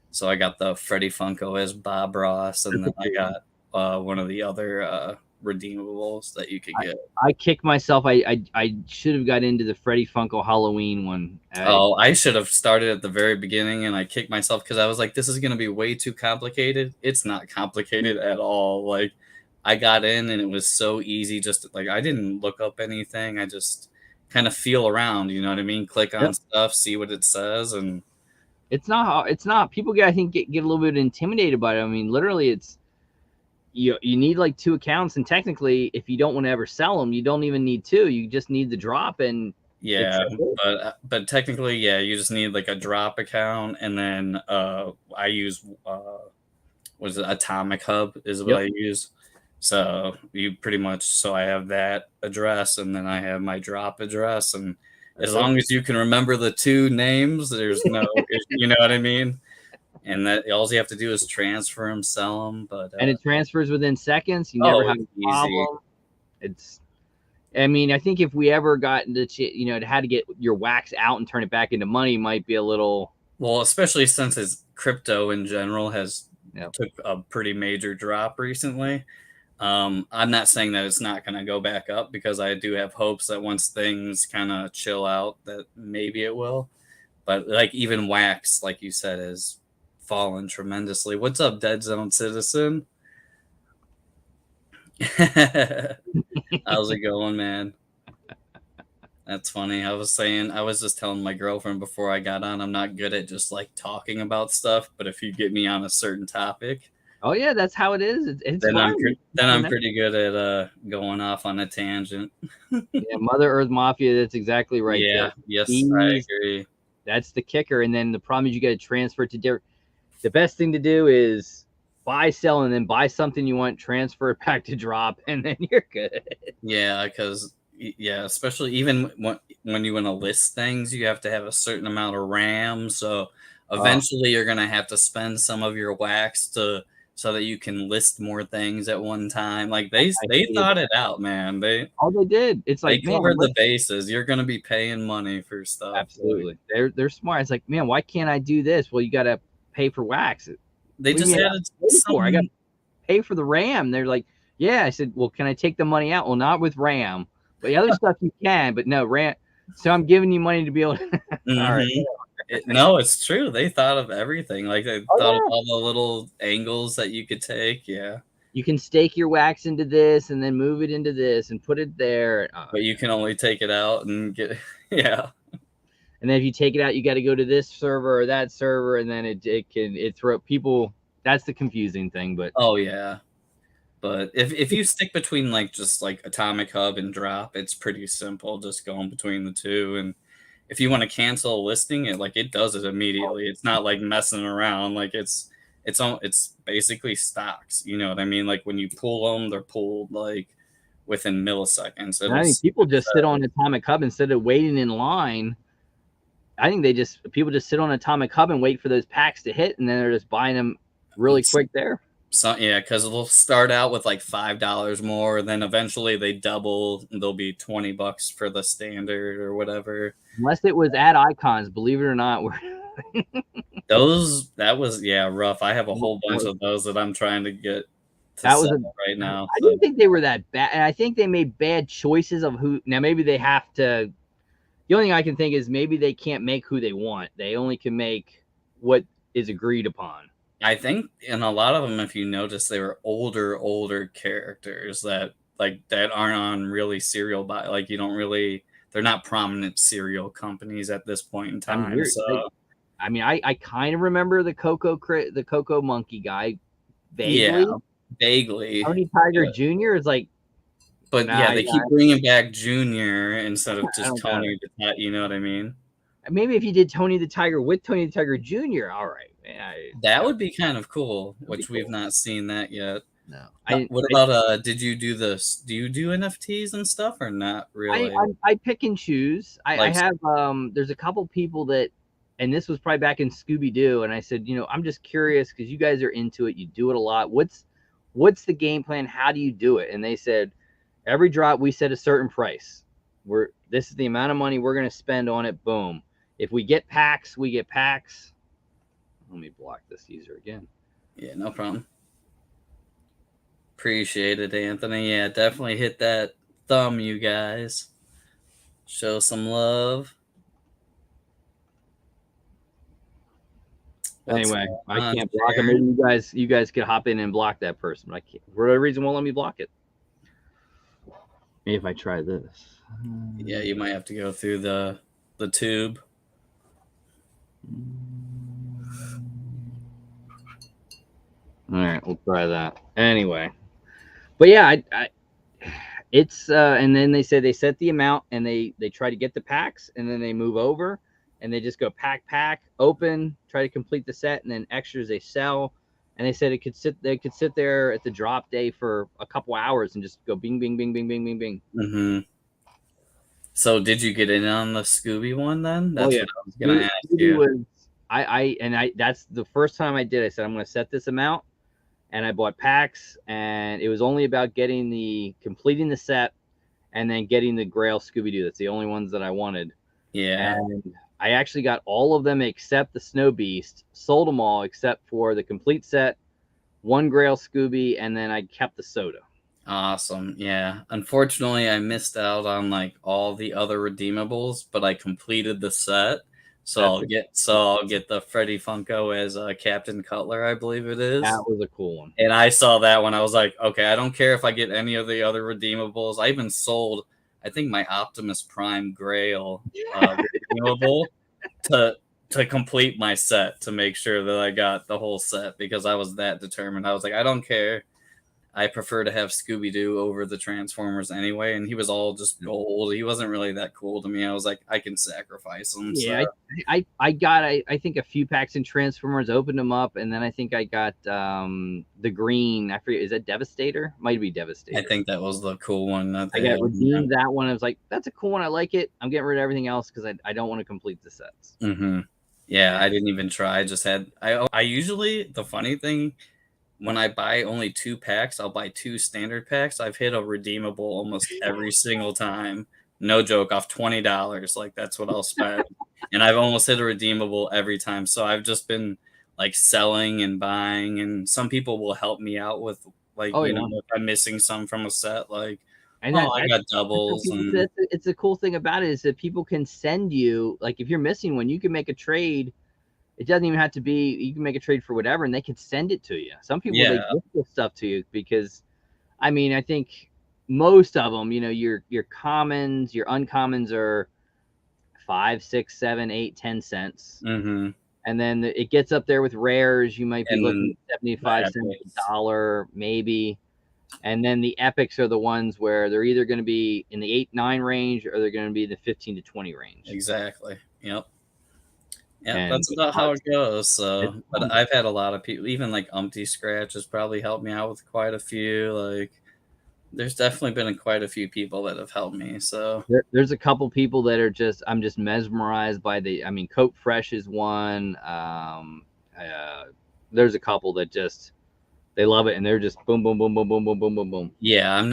So I got the Freddie Funko as Bob Ross, and That's a then I cool one. got one of the other redeemables that you could get. I kicked myself. I should have got into the Freddie Funko Halloween one. Oh, I should have started at the very beginning, and I kicked myself because I was like, "This is going to be way too complicated." It's not complicated at all. Like, I got in, and it was so easy. Just like I didn't look up anything. I just kind of feel around. You know what I mean? Click on Yep. stuff, see what it says, and It's not. It's not. People get. I think get a little bit intimidated by it. I mean, literally, it's you need like 2 accounts, and technically, if you don't want to ever sell them, you don't even need two. You just need the drop, and it's yeah. But technically, yeah, you just need like a drop account, and then I use what is it? Atomic Hub is what yep. I use. So you pretty much so I have that address and then I have my drop address and as That's it. long as you can remember the two names, there's no you know what I mean? And that all you have to do is transfer them, sell them. But And it transfers within seconds. You never oh, have it's a easy. problem. It's. I mean, I think if we ever got into, had to get your wax out and turn it back into money, might be a little. Well, especially since it's crypto in general has Yeah. took a pretty major drop recently. I'm not saying that it's not going to go back up because I do have hopes that once things kind of chill out, that maybe it will. But like even wax, like you said, has fallen tremendously. What's up, Dead Zone Citizen? How's it going, man? That's funny. I was just telling my girlfriend before I got on, I'm not good at just like talking about stuff, but if you get me on a certain topic, Oh yeah, that's how it is. It's then fun. You then never I'm know. pretty good at going off on a tangent. Yeah, Mother Earth Mafia. That's exactly right. Yeah, There, yes, I these. agree. That's the kicker. And then the problem is you got to transfer it to different. The best thing to do is buy, sell, and then buy something you want, transfer it back to drop, and then you're good. Yeah, because yeah, especially even when you want to list things, you have to have a certain amount of RAM. So Oh, eventually, you're gonna have to spend some of your wax to so that you can list more things at one time. Like I they hated thought that. it out, man. All they did. It's They like, man, covered the bases. You're gonna be paying money for stuff. Like absolutely. They're smart. It's like, man, why can't I do this? Well, you got to pay for wax. What they do you just mean I got added to pay for? I got some. to pay for the RAM. They're like, yeah. I said, well, can I take the money out? Well, not with RAM, but the other stuff you can, but no RAM. So I'm giving you money to be able to. All right. Mhm. No, it's true. They thought of everything. Like they Oh thought of yeah. all the little angles that you could take. Yeah. You can stake your wax into this and then move it into this and put it there. But you can only take it out and get yeah. And then if you take it out, you got to go to this server or that server, and then it throw people. That's the confusing thing, but Oh yeah. But if you stick between like just like Atomic Hub and Drop, it's pretty simple just going between the two. And if you want to cancel a listing, it does it immediately. It's not like messing around. Like it's basically stocks. You know what I mean? Like when you pull them, they're pulled like within milliseconds. And I think people just sit on Atomic Hub instead of waiting in line. I think people just sit on Atomic Hub and wait for those packs to hit, and then they're just buying them really quick there. So yeah, because it'll start out with like $5 more, then eventually they double, and they'll be $20 for the standard or whatever. Unless it was ad icons, believe it or not. That was rough. I have a whole bunch of those that I'm trying to get to right now. I didn't think they were that bad, and I think they made bad choices of who. Now maybe they have to. The only thing I can think is maybe they can't make who they want. They only can make what is agreed upon. I think in a lot of them, if you notice, they were older characters that aren't on really serial like you don't really. They're not prominent cereal companies at this point in time. I kind of remember the Cocoa Monkey guy vaguely. Yeah, vaguely. Tony Tiger Jr. is like. But they keep bringing back Junior instead of just Tony. You know what I mean? Maybe if you did Tony the Tiger with Tony the Tiger Jr., all right. That would be kind of cool, which we've not seen that yet. No. What about did you do this? Do you do NFTs and stuff or not really? I pick and choose. I have there's a couple people that, and this was probably back in Scooby-Doo, and I said, I'm just curious because you guys are into it, you do it a lot. What's the game plan? How do you do it? And they said, every drop we set a certain price. This is the amount of money we're going to spend on it. Boom. If we get packs, we get packs. Let me block this user again. Yeah, no problem. Appreciate it, Anthony. Yeah, definitely hit that thumb, you guys. Show some love. Anyway, I can't block it. Maybe you guys could hop in and block that person, but I can't. For whatever reason, won't let me block it. Maybe if I try this. Yeah, you might have to go through the tube. All right, we'll try that. Anyway, but yeah, it's and then they say they set the amount and they try to get the packs and then they move over and they just go pack, open, try to complete the set, and then extras they sell. And they said they could sit there at the drop day for a couple hours and just go bing, bing, bing, bing, bing, bing, bing. Mm-hmm. So did you get in on the Scooby one then? That's what I was going to ask you. That's the first time I did. I said, I'm going to set this amount. And I bought packs, and it was only about completing the set and then getting the Grail Scooby-Doo. That's the only ones that I wanted. Yeah. And I actually got all of them except the Snow Beast, sold them all except for the complete set, one Grail Scooby, and then I kept the soda. Awesome. Yeah. Unfortunately, I missed out on all the other redeemables, but I completed the set. So I'll get the Freddy Funko as Captain Cutler, I believe it is. That was a cool one. And I saw that one. I was like, okay, I don't care if I get any of the other redeemables. I even sold, I think, my Optimus Prime Grail redeemable to complete my set, to make sure that I got the whole set, because I was that determined. I was like, I don't care. I prefer to have Scooby-Doo over the Transformers anyway, and he was all just gold. He wasn't really that cool to me. I was like, I can sacrifice him. Yeah, so. I got I think a few packs in Transformers, opened them up, and then I think I got the green. I forget, is that Devastator? Might be Devastator. I think that was the cool one. I got redeemed that one. I was like, that's a cool one. I like it. I'm getting rid of everything else because I don't want to complete the sets. Mm-hmm. Yeah, I didn't even try. I just had I usually, the funny thing, when I buy only 2 packs, I'll buy 2 standard packs. I've hit a redeemable almost every single time. No joke, off $20. Like, that's what I'll spend. And I've almost hit a redeemable every time. So I've just been selling and buying, and some people will help me out with if I'm missing some from a set, I got doubles. It's the cool thing about it is that people can send you, if you're missing one, you can make a trade. It doesn't even have to be, you can make a trade for whatever, and they can send it to you. Some people, they gift this stuff to you because, I think most of them, your commons, your uncommons are 5, 6, 7, 8, 10 cents. Mm-hmm. And then it gets up there with rares. You might be looking at 75 cents, $1, maybe. And then the epics are the ones where they're either going to be in the 8, 9 range, or they're going to be the 15 to 20 range. Exactly. Yep. Yeah, that's about how it goes. So, but I've had a lot of people, even Umpty Scratch has probably helped me out with quite a few. there's definitely been quite a few people that have helped me. So There's a couple people that are I'm just mesmerized by I mean, Coke Fresh is one. There's a couple that they love it, and they're just boom, boom, boom, boom, boom, boom, boom, boom, boom. yeah, I'm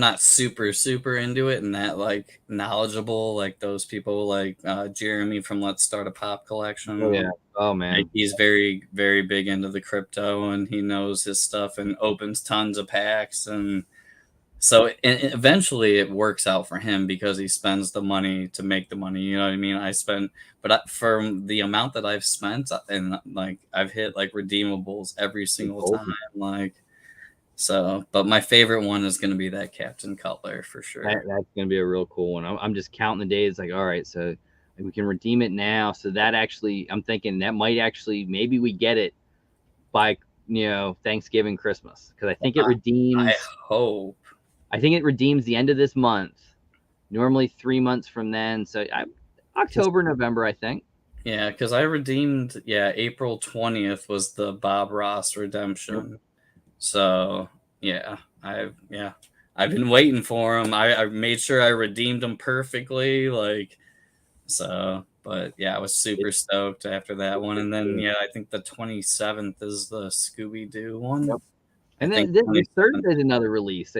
not super into it and that like knowledgeable like those people like Jeremy from Let's Start a Pop Collection. Oh yeah. Oh Like, man. he's very big into the crypto and he knows his stuff and opens tons of packs, and so eventually it works out for him because he spends the money to make the money. You know what I mean? For the amount that I've spent, and like I've hit like redeemables every single time. Like, so, but my favorite one is going to be that Captain Cutler for sure. That's gonna be a real cool one. I'm just counting the days. Like, all right, so we can redeem it now. So that actually, I'm thinking that might actually maybe we get it by Thanksgiving, Christmas, because I think it redeems. I hope. I think it redeems the end of this month. Normally 3 months from then. So October, November, I think. Yeah, because I redeemed. Yeah, April 20th was the Bob Ross redemption. Yep. So yeah, I've been waiting for him. I made sure I redeemed him perfectly. Like, so, but yeah, I was super stoked after that one. And then yeah, I think the 27th is the Scooby Doo one. Yep. And then this Thursday is another release.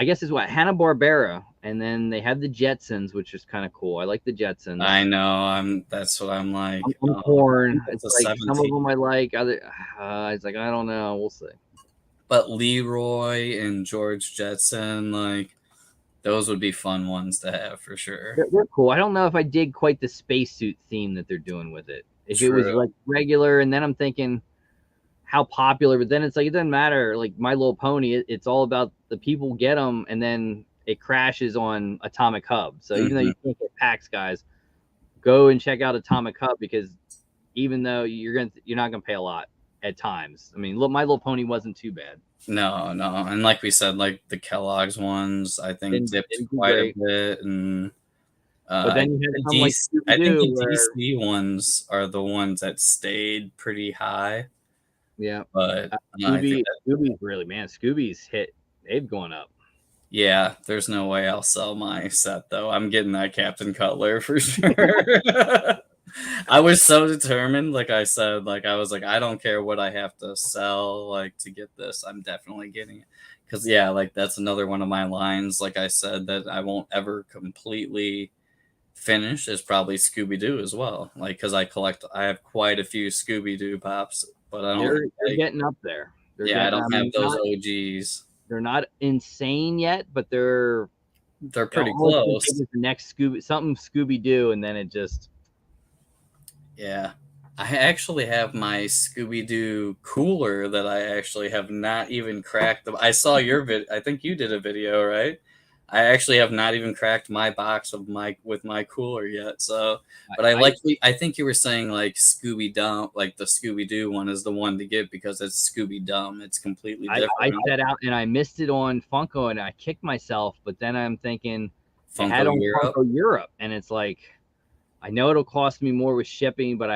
I guess it's what, Hanna-Barbera, and then they have the Jetsons, which is kind of cool. I like the Jetsons. I know. That's what I'm like. I'm torn. It's like 17th. Some of them I like. Other, it's like I don't know. We'll see. But Leroy and George Jetson, like those would be fun ones to have for sure. They're cool. I don't know if I dig quite the spacesuit theme that they're doing with it. If it was like regular, and then I'm thinking how popular, but then it's like it doesn't matter. Like My Little Pony, it's all about the people get them, and then it crashes on Atomic Hub. So even though you can't get packs, guys, go and check out Atomic Hub, because even though you're not gonna pay a lot at times. I mean, My Little Pony wasn't too bad. No, and like we said, like the Kellogg's ones, I think dipped quite a bit, and but then you had some like I think the DC ones are the ones that stayed pretty high. Yeah, but Scooby's really, man. Scooby's they've gone up. Yeah, there's no way I'll sell my set though. I'm getting that Captain Cutler for sure. I was so determined, like I said, like I was like, I don't care what I have to sell, like to get this. I'm definitely getting it, because yeah, like that's another one of my lines. Like I said, that I won't ever completely finish is probably Scooby Doo as well. Like because I have quite a few Scooby Doo pops. But I don't. They're getting up there. I don't have those OGs. They're not insane yet, but they're pretty close. The next Scooby Doo, and then it just. Yeah, I actually have my Scooby Doo cooler that I actually have not even cracked. I saw your video. I think you did a video, right? I actually have not even cracked my box with my cooler yet. So, but I think you were saying like Scooby Dumb, like the Scooby Doo one is the one to get because it's Scooby Dumb. It's completely different. I set out and I missed it on Funko and I kicked myself. But then I'm thinking Funko Europe, and it's like I know it'll cost me more with shipping, but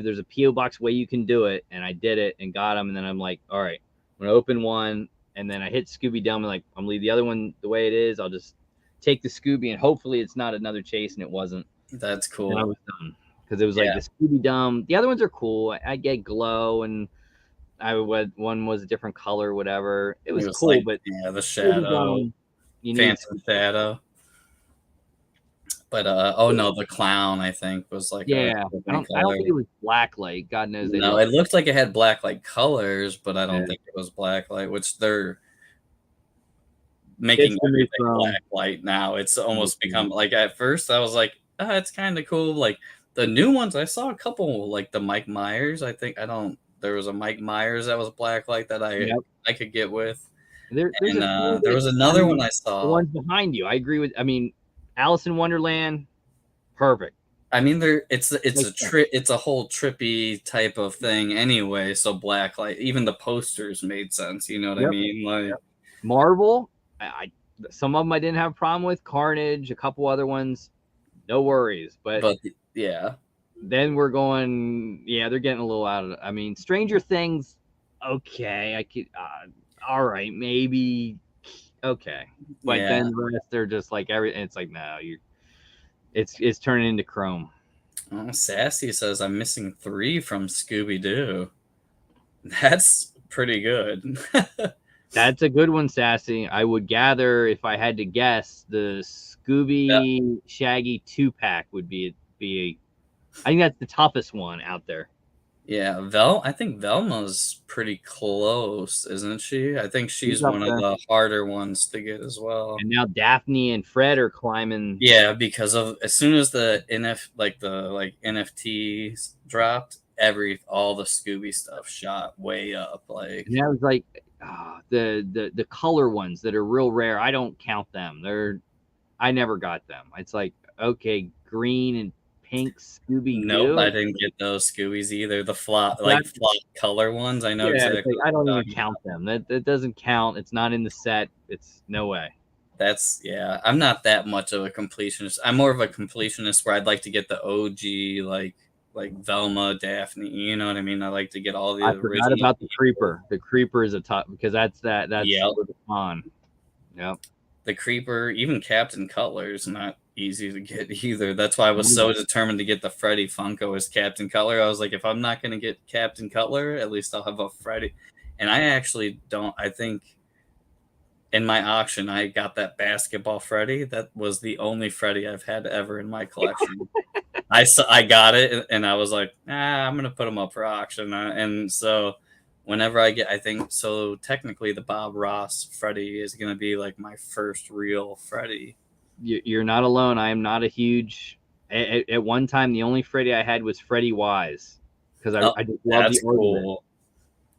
there's a PO box way you can do it, and I did it and got them. And then I'm like, all right, I'm gonna open one. And then I hit Scooby Dumb, and like I'm gonna leave the other one the way it is. I'll just take the Scooby, and hopefully it's not another chase, and it wasn't. That's cool. And I was done because it was like the Scooby Dumb. The other ones are cool. I get Glow, and one was a different color, whatever. It was cool, but the shadow, Phantom Shadow. But the clown I think was like I don't think it was blacklight. God knows they it looked like it had blacklight colors, but I don't think it was blacklight, which they're making everything blacklight now. It's almost become like at first I was like, it's kind of cool. Like the new ones, I saw a couple like the Mike Myers. There was a Mike Myers that was blacklight that I could get with. There was another one I saw. The ones behind you. I agree with. I mean, Alice in Wonderland, perfect. I mean, it's a whole trippy type of thing anyway. So blacklight, even the posters made sense. You know what I mean? Like Marvel, some of them I didn't have a problem with. Carnage, a couple other ones, no worries. But yeah, then we're going. Yeah, they're getting a little out of it. I mean, Stranger Things. Okay, I could. All right, maybe okay, but Yeah. then the rest they're just like everything. It's like no, it's turning into chrome. Oh, Sassy says I'm missing 3 from Scooby Doo. That's pretty good. That's a good one, Sassy. I would gather if I had to guess, the Yeah. Scooby Shaggy 2-pack would be. I think that's the toughest one out there. Yeah, I think Velma's pretty close, isn't she? I think He's she's up one of there. the harder ones to get as well. And now Daphne and Fred are climbing. Yeah, because of as soon as the NFTs dropped, all the Scooby stuff shot way up. Like, And that was like the color ones that are real rare. I don't count them. I never got them. It's like, okay, green and pink Scooby nope, Doo. I didn't get those Scoobies either. The flat That, color ones. I know yeah, it's exactly like, I what don't you're even talking count about. them. That doesn't count. It's not in the set. It's no way. Yeah. I'm not that much of a completionist. I'm more of a completionist where I'd like to get the OG like Velma, Daphne. You know what I mean? I like to get all the I forgot original about the people. Creeper. The Creeper is a top because that's Yep. the con. Yep. The Creeper, even Captain Cutler is not easy to get either. That's why I was so determined to get the Freddy Funko as Captain Cutler. I was like, if I'm not going to get Captain Cutler, at least I'll have a Freddy. And I actually don't. I think in my auction, I got that basketball Freddy. That was the only Freddy I've had ever in my collection. I got it, and I was like, I'm going to put him up for auction. And so whenever I get, I think, so technically the Bob Ross Freddy is going to be like my first real Freddy. You're not alone. I am not a huge. At one time, the only Freddy I had was Freddy Wise because I just love the art of it.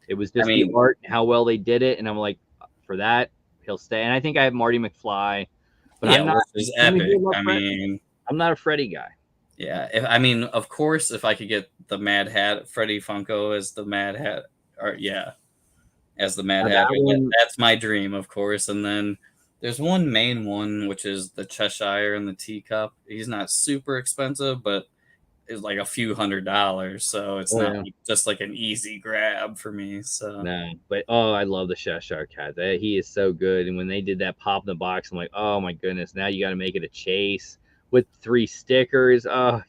It was just the art, how well they did it, and I'm like, for that, he'll stay. And I think I have Marty McFly, but I'm not. Which is epic. I mean, I'm not a Freddy guy. Yeah, of course, if I could get the Mad Hat Freddy Funko as the Mad Hat, as the Mad Hat, that's my dream, of course. And then there's one main one, which is the Cheshire and the teacup. He's not super expensive, but it's like a few $100s, so it's not just like an easy grab for me. So no, but I love the Cheshire Cat. He is so good. And when they did that pop in the box, I'm like, oh my goodness! Now you got to make it a chase with 3 stickers. Oh,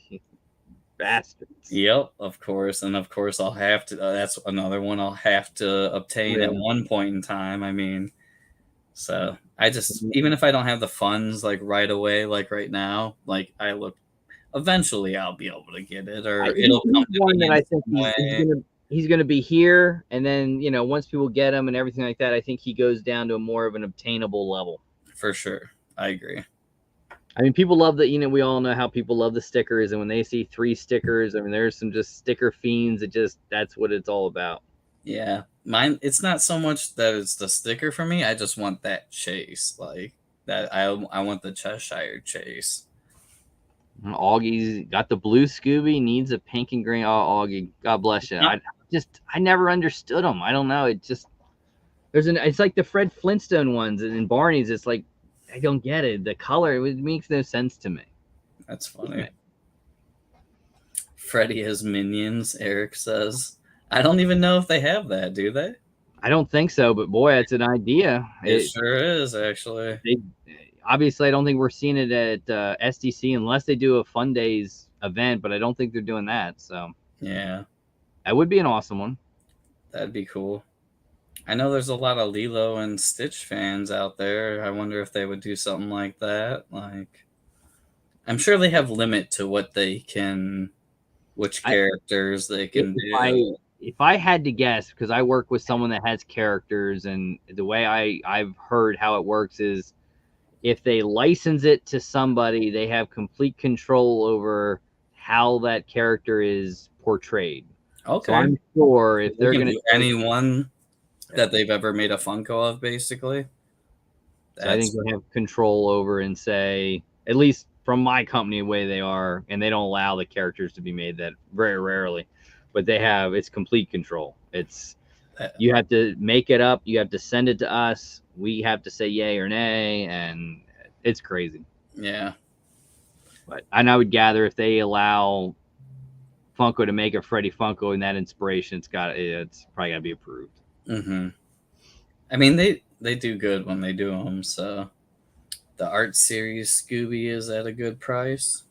bastards! Yep, of course, and of course I'll have to. That's another one I'll have to obtain at one point in time. I mean, so I just even if I don't have the funds like right away, like right now, like eventually I'll be able to get it, or it'll come to one me that I think he's gonna be here, and then once people get him and everything like that, I think he goes down to a more of an obtainable level. For sure, I agree. I mean, people love that. We all know how people love the stickers, and when they see 3 stickers, I mean, there's some just sticker fiends. That's what it's all about. Yeah, mine. It's not so much that it's the sticker for me. I just want that chase, like that. I want the Cheshire chase. Augie's got the blue Scooby, needs a pink and green. Oh, Augie, God bless you. I never understood them. I don't know. It's like the Fred Flintstone ones and Barney's. It's like, I don't get it. The color, it makes no sense to me. That's funny. Freddy has minions, Eric says. I don't even know if they have that, do they? I don't think so, but boy, it's an idea. It sure is, actually. Obviously, I don't think we're seeing it at SDC unless they do a Fun Days event, but I don't think they're doing that. So yeah, that would be an awesome one. That'd be cool. I know there's a lot of Lilo and Stitch fans out there. I wonder if they would do something like that. Like, I'm sure they have limit to what they can, which characters they can do. If I had to guess, because I work with someone that has characters, and the way I've heard how it works is, if they license it to somebody, they have complete control over how that character is portrayed. Okay. So I'm sure if they're going to do anyone that they've ever made a Funko of, basically. So I think they have control over and say, at least from my company, the way they are, and they don't allow the characters to be made that very rarely, but it's complete control. You have to make it up. You have to send it to us. We have to say yay or nay, and it's crazy. Yeah. And I would gather if they allow Funko to make a Freddy Funko in that inspiration, it's probably got to be approved. Mm-hmm. I mean, they do good when they do them. So the art series Scooby is at a good price.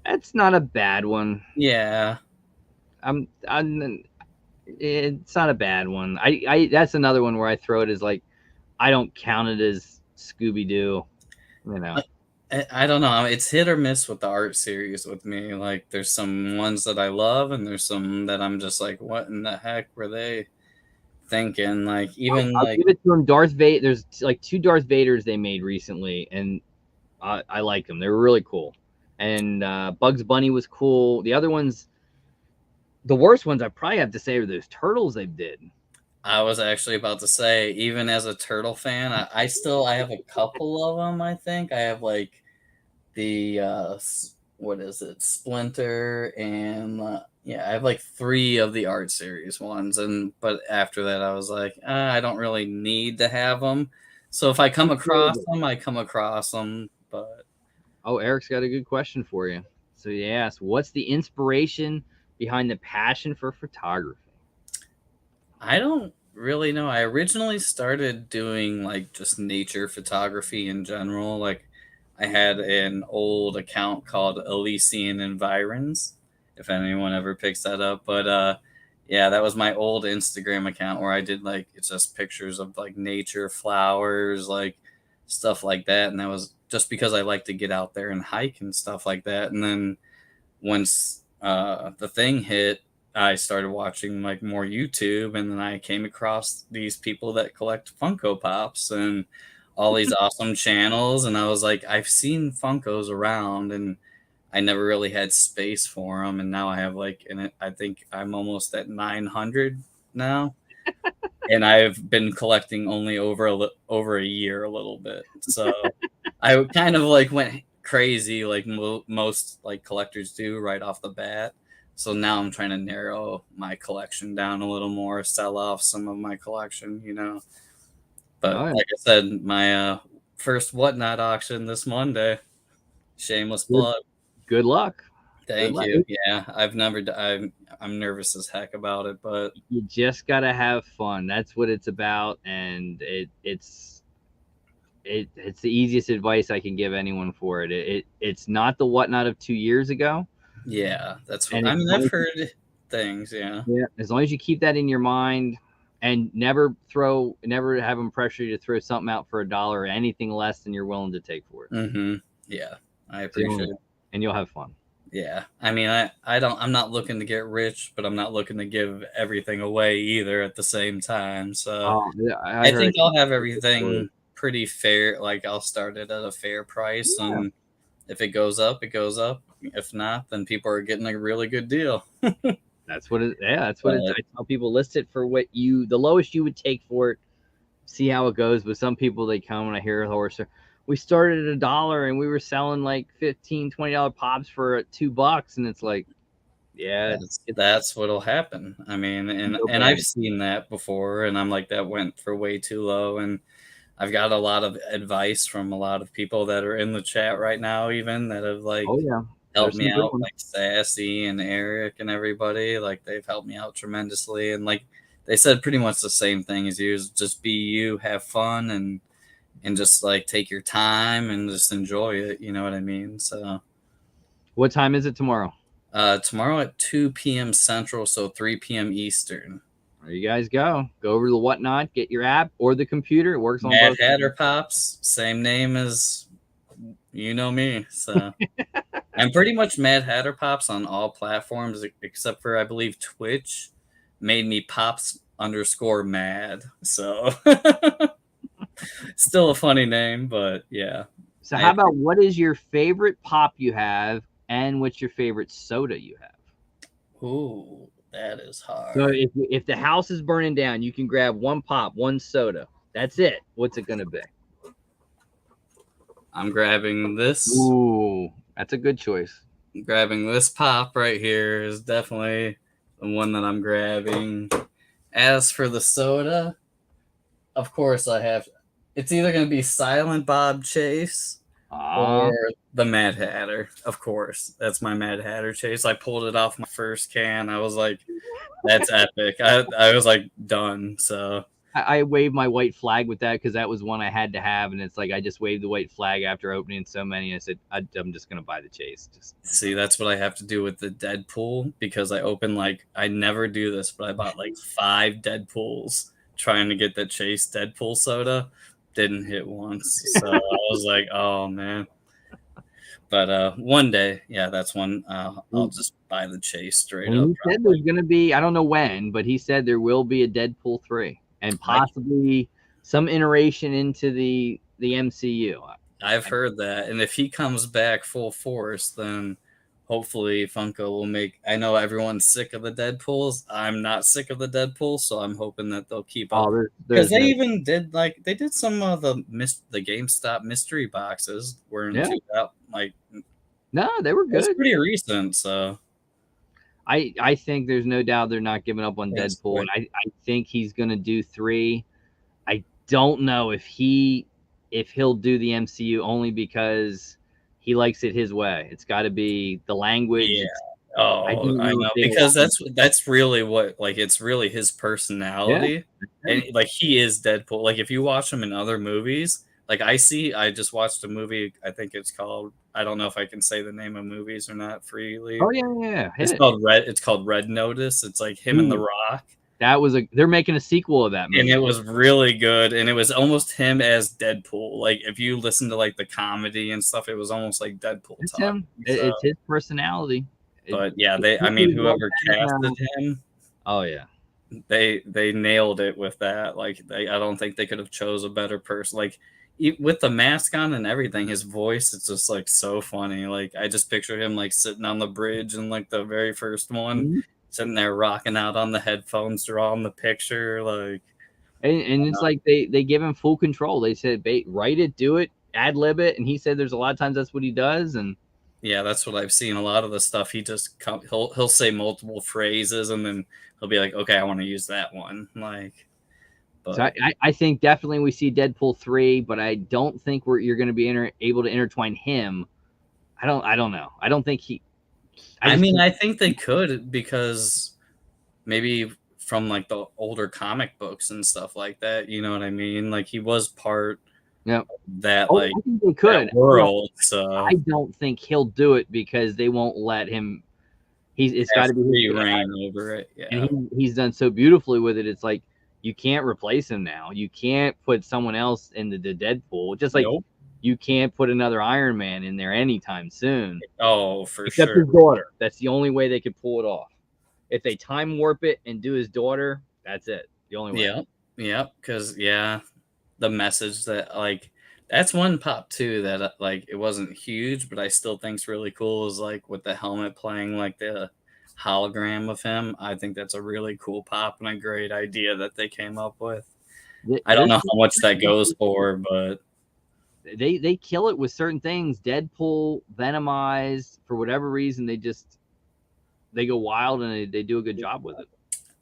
That's not a bad one. Yeah, I'm it's not a bad one. I that's another one where I throw it as like I don't count it as Scooby Doo. You know. I don't know. It's hit or miss with the art series with me. Like, there's some ones that I love, and there's some that I'm just like, what in the heck were they thinking? Like, even I'll like, give it to them. Darth Vader. There's like 2 Darth Vaders they made recently, and I like them. They were really cool. And Bugs Bunny was cool. The other ones, the worst ones, I probably have to say are those turtles they did. I was actually about to say, even as a turtle fan, I have a couple of them. I think I have like the what is it, Splinter, and yeah, I have like 3 of the art series ones, and but after that I was like, I don't really need to have them. So if I come across them, I come across them. But Oh, Eric's got a good question for you. So he asked, what's the inspiration behind the passion for photography? I don't really know. I originally started doing like just nature photography in general. Like, I had an old account called Elysian Environs, if anyone ever picks that up. But yeah, that was my old Instagram account where I did like, it's just pictures of like nature, flowers, like stuff like that. And that was just because I like to get out there and hike and stuff like that. And then once the thing hit, I started watching like more YouTube, and then I came across these people that collect Funko Pops and all these awesome channels, and I was like, I've seen Funkos around, and I never really had space for them, and now I have like, and I think I'm almost at 900 now, and I've been collecting only over a year a little bit, so I kind of like went crazy like most like collectors do right off the bat. So now I'm trying to narrow my collection down a little more, sell off some of my collection, you know. But Oh, like I said, my first whatnot auction this Monday. Shameless good, plug. good luck. Good Thank luck. you. Yeah, I've never. I'm nervous as heck about it, but You just gotta have fun. That's what it's about, and it's the easiest advice I can give anyone for it. It's not the whatnot of 2 years ago, yeah, that's what and I as mean. long I've as heard things. Yeah. as long as you keep that in your mind, and never have them pressure you to throw something out for $1 or anything less than you're willing to take for it. Mm-hmm. Yeah, I So appreciate it. and you'll have fun. Yeah. I mean, I'm not looking to get rich, but I'm not looking to give everything away either at the same time. So Oh, yeah, I I heard think I'll have a good story. everything pretty fair. Like, I'll start it at a fair price, Yeah, and if it goes up, it goes up. If not, then people are getting a really good deal. that's what it. Yeah, that's what it's. But I tell people list it for the lowest you would take for it. See how it goes. But some people they come and I hear a horse. We started at $1 and we were selling like $15, $20 pops for $2, and it's like, yeah, that's what'll happen. I mean, no and I've bad. seen that before, and I'm like, that went for way too low. And I've got a lot of advice from a lot of people that are in the chat right now, even that have like Oh yeah, helped there's me some good out, ones. like Sassy and Eric and everybody. Like, they've helped me out tremendously, and like they said pretty much the same thing as you: is just be you, have fun, and just like take your time and just enjoy it. You know what I mean? So What time is it tomorrow? tomorrow at 2 p.m. Central, so 3 p.m. Eastern. There you guys go. Go over to the whatnot, get your app or the computer. It works on Mad both. Hatter Pops, same name as you know me. So I'm pretty much Mad Hatter Pops on all platforms except for, I believe, Twitch made me Pops underscore mad. So still a funny name, but yeah. So how about what is your favorite pop you have, and what's your favorite soda you have? Ooh, that is So hard. if the house is burning down, you can grab one pop, one soda. That's it. What's it gonna be? I'm grabbing this. Ooh, that's a good choice. Grabbing this pop right here is definitely the one that I'm grabbing. As for the soda, of course I have. It's either going to be Silent Bob Chase Ah, or the Mad Hatter. Of course, that's my Mad Hatter Chase. I pulled it off my first can. I was like, "That's epic." I was like done. So I waved my white flag with that because that was one I had to have, and it's like I just waved the white flag after opening so many. I said I'm just gonna buy the chase. See, that's what I have to do with the Deadpool because I never do this, but I bought like 5 Deadpools trying to get the Chase Deadpool soda. Didn't hit once. So I was like, oh man. But one day, yeah, that's one I'll just buy the Chase straight And up. he said there's gonna be, I don't know when, but he said there will be a Deadpool 3 and possibly some iteration into the MCU. I've heard that, and if he comes back full force, then hopefully Funko will make. I know everyone's sick of the Deadpools. I'm not sick of the Deadpool, so I'm hoping that they'll keep up. Because they even did they did some of the GameStop mystery boxes weren't too out like. No, they were good. It's pretty recent, so. I think there's no doubt they're not giving up on Deadpool, and I think he's gonna do 3. I don't know if he'll do the MCU only because he likes it his way. It's got to be the language. Yeah. Oh, I know because that's really what it's really his personality, and like he is Deadpool. Like if you watch him in other movies, like I just watched a movie. I think it's called. I don't know if I can say the name of movies or not freely. Oh yeah. It's called Red. It's called Red Notice. It's like him and The Rock. They're making a sequel of that movie. And it was really good. And it was almost him as Deadpool. Like if you listen to like the comedy and stuff, it was almost like Deadpool it's him. It's his personality. But yeah, whoever casted him. Oh yeah. They nailed it with that. Like I don't think they could have chose a better person. Like with the mask on and everything, his voice is just like so funny. Like I just picture him like sitting on the bridge in like the very first one. Mm-hmm. Sitting there rocking out on the headphones, drawing the picture, like, and it's like they give him full control. They said, write it, do it, ad lib it, and he said there's a lot of times that's what he does. And yeah, that's what I've seen. A lot of the stuff he just he'll say multiple phrases, and then he'll be like, okay, I want to use that one. Like, but so I think definitely we see Deadpool 3, but I don't think you're going to be able to intertwine him. I don't know. I don't think he. I think they could because maybe from like the older comic books and stuff like that, you know what I mean? Like he was part of that I think they could. World. So I don't think he'll do it because they won't let him. It's got to be his reign over it. Yeah. And he's done so beautifully with it. It's like you can't replace him now. You can't put someone else in the Deadpool. Just like you can't put another Iron Man in there anytime soon. Oh, for except sure. His daughter. That's the only way they could pull it off. If they time warp it and do his daughter, that's it. The only way. Yeah. Because the message that that's one pop too that it wasn't huge, but I still think's really cool is like with the helmet playing like the hologram of him. I think that's a really cool pop and a great idea that they came up with. I don't know how much that goes for, but they kill it with certain things. Deadpool, Venomized, for whatever reason, they go wild and they do a good job with it.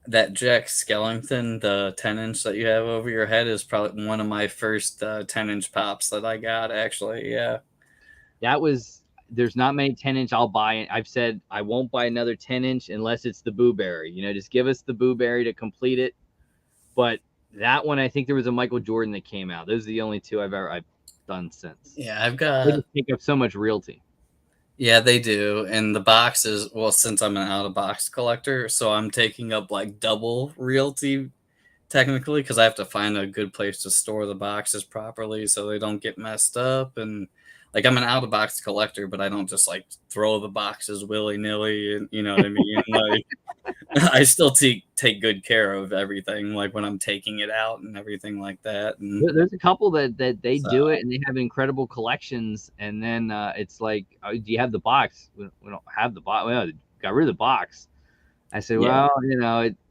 That Jack Skellington, the 10-inch that you have over your head, is probably one of my first 10-inch pops that I got, actually. Yeah. There's not many 10-inch I'll buy. I've said I won't buy another 10-inch unless it's the Boo Berry. Just give us the Boo Berry to complete it. But that one, I think there was a Michael Jordan that came out. Those are the only two I've done since. Yeah, I've got. They just take up so much realty. Yeah, they do. And the boxes, since I'm an out-of-box collector, so I'm taking up like double realty technically because I have to find a good place to store the boxes properly so they don't get messed up. And like I'm an out-of-box collector, but I don't just like throw the boxes willy-nilly, and you know what I mean? Like I still take good care of everything, like when I'm taking it out and everything like that. And there's a couple that they do it and they have incredible collections. And then it's like, do you have the box? We don't have the box. Well, got rid of the box. I said, well,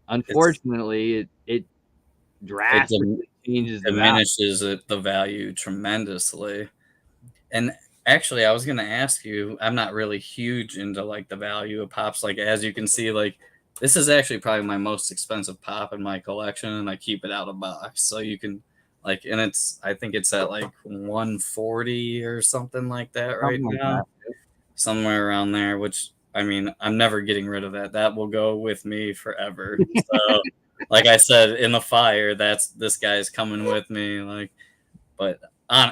unfortunately, it drastically changes diminishes the value tremendously. And actually, I was going to ask you, I'm not really huge into like the value of pops. Like, as you can see, like this is actually probably my most expensive pop in my collection, and I keep it out of box. So you can and I think it's at like 140 or something like that right now. Somewhere around there, which I'm never getting rid of that. That will go with me forever. So like I said, in the fire, this guy's coming with me. Like, but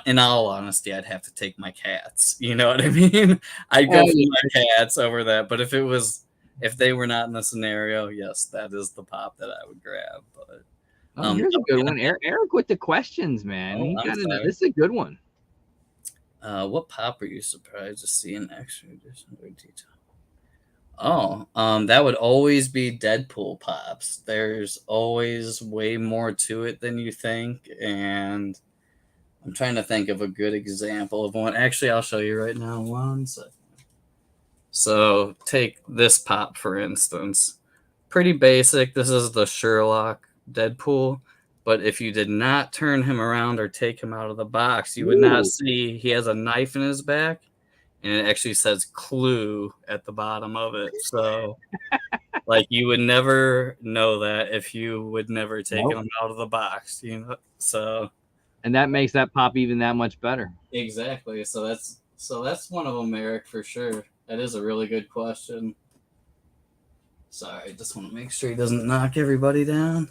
in all honesty, I'd have to take my cats. You know what I mean? I'd go for my cats over that. But if they were not in the scenario, yes, that is the pop that I would grab. But here's a good one. Eric with the questions, man. This is a good one. What pop are you surprised to see in extra edition or detail? Oh, that would always be Deadpool pops. There's always way more to it than you think, and I'm trying to think of a good example of one. Actually, I'll show you right now. 1 second. So take this pop, for instance. Pretty basic. This is the Sherlock Deadpool. But if you did not turn him around or take him out of the box, you would not see he has a knife in his back. And it actually says Clue at the bottom of it. So, like, you would never know that if you would never take him out of the box, you know? So... And that makes that pop even that much better. Exactly. So that's one of them, Eric, for sure. That is a really good question. Sorry, just want to make sure he doesn't knock everybody down.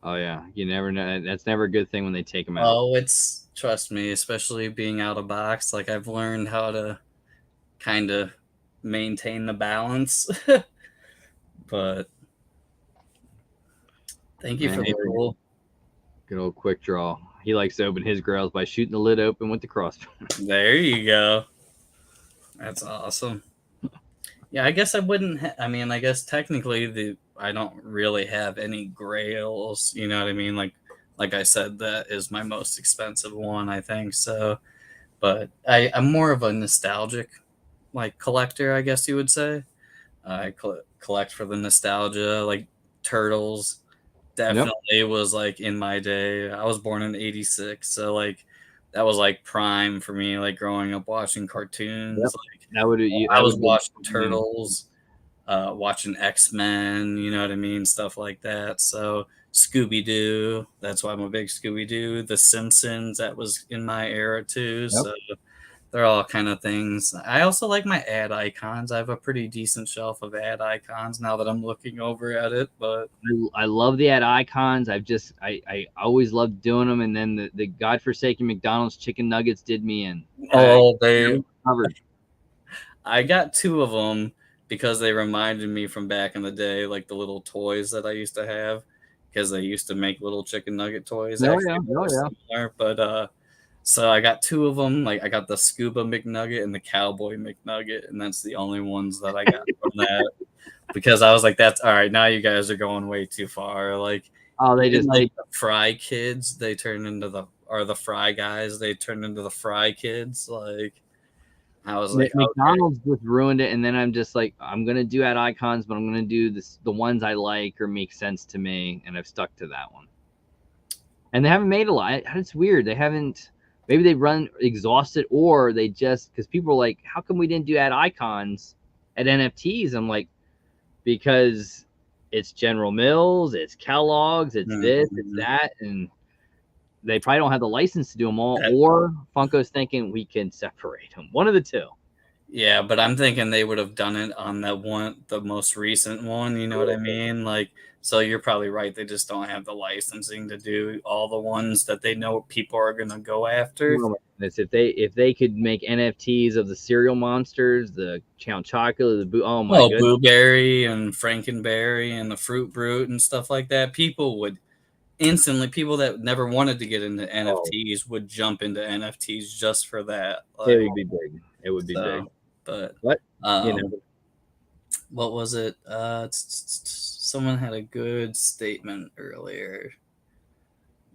Oh yeah, you never know. That's never a good thing when they take him out. Oh, trust me, especially being out of box. Like, I've learned how to kind of maintain the balance. But thank you for the rule. Good old quick draw. He likes to open his grails by shooting the lid open with the crossbow. There you go. That's awesome. Yeah, I guess I wouldn't. I guess technically I don't really have any grails. You know what I mean? Like I said, that is my most expensive one, I think. So, but I'm more of a nostalgic collector, I guess you would say. I collect for the nostalgia, like Turtles. Definitely was in my day. I was born in '86, so that was prime for me, growing up watching cartoons. I was watching Turtles, watching X-Men, you know what I mean, stuff like that. So Scooby-Doo, that's why I'm a big Scooby-Doo. The Simpsons, that was in my era too. So they're all kind of things. I also like my ad icons. I have a pretty decent shelf of ad icons now that I'm looking over at it. But I love the ad icons. I always loved doing them. And then the godforsaken McDonald's chicken nuggets did me in. They covered. I got 2 of them because they reminded me from back in the day, like the little toys that I used to have, because they used to make little chicken nugget toys. Similar, but so I got 2 of them. I got the Scuba McNugget and the Cowboy McNugget, and that's the only ones that I got from that. Because I was like, "That's all right." Now you guys are going way too far. They just the Fry Kids. They turn into the Fry Guys. They turn into the Fry Kids. I was like, McDonald's just ruined it, and then I'm just like, I'm gonna do ad icons, but I'm gonna do the ones I like or make sense to me, and I've stuck to that one. And they haven't made a lot. It's weird. They haven't. Maybe they run exhausted, or they just, because people are like, how come we didn't do ad icons at NFTs? I'm like, because it's General Mills, it's Kellogg's, it's this, it's that, and they probably don't have the license to do them all, or Funko's thinking we can separate them. One of the two. Yeah, but I'm thinking they would have done it on the most recent one. You know what I mean? So you're probably right. They just don't have the licensing to do all the ones that they know people are going to go after. If they could make NFTs of the cereal monsters, the Count Chocolate, the Blueberry and Frankenberry and the Fruit Brute and stuff like that, people would instantly, people that never wanted to get into NFTs would jump into NFTs just for that. It would be big. It would be big. But what what was it? Someone had a good statement earlier.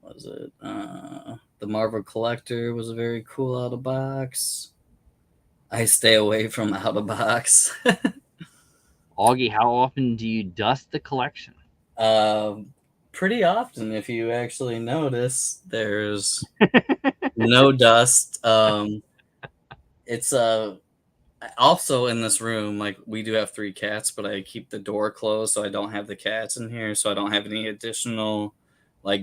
Was it the Marvel Collector was very cool out of box? I stay away from out of box. Augie, how often do you dust the collection? Pretty often, if you actually notice. There's no dust. It's also in this room, we do have 3 cats, but I keep the door closed so I don't have the cats in here, so I don't have any additional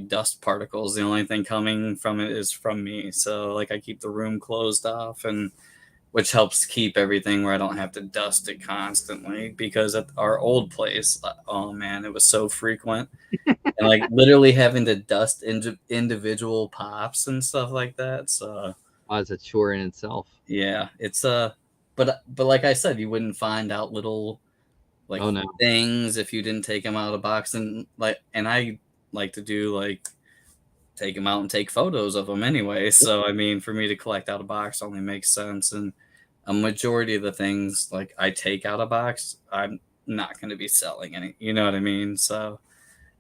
dust particles. The only thing coming from it is from me. So I keep the room closed off, and which helps keep everything where I don't have to dust it constantly. Because at our old place, oh man, it was so frequent, and like literally having to dust individual pops and stuff like that. So It's a chore in itself. yeah, it's but like I said, you wouldn't find out little like Oh no. things if you didn't take them out of the box, and I like to do like take them out and take photos of them anyway. So I mean, for me to collect out of box only makes sense, and a majority of the things like I take out of box, I'm not going to be selling any. You know what I mean? So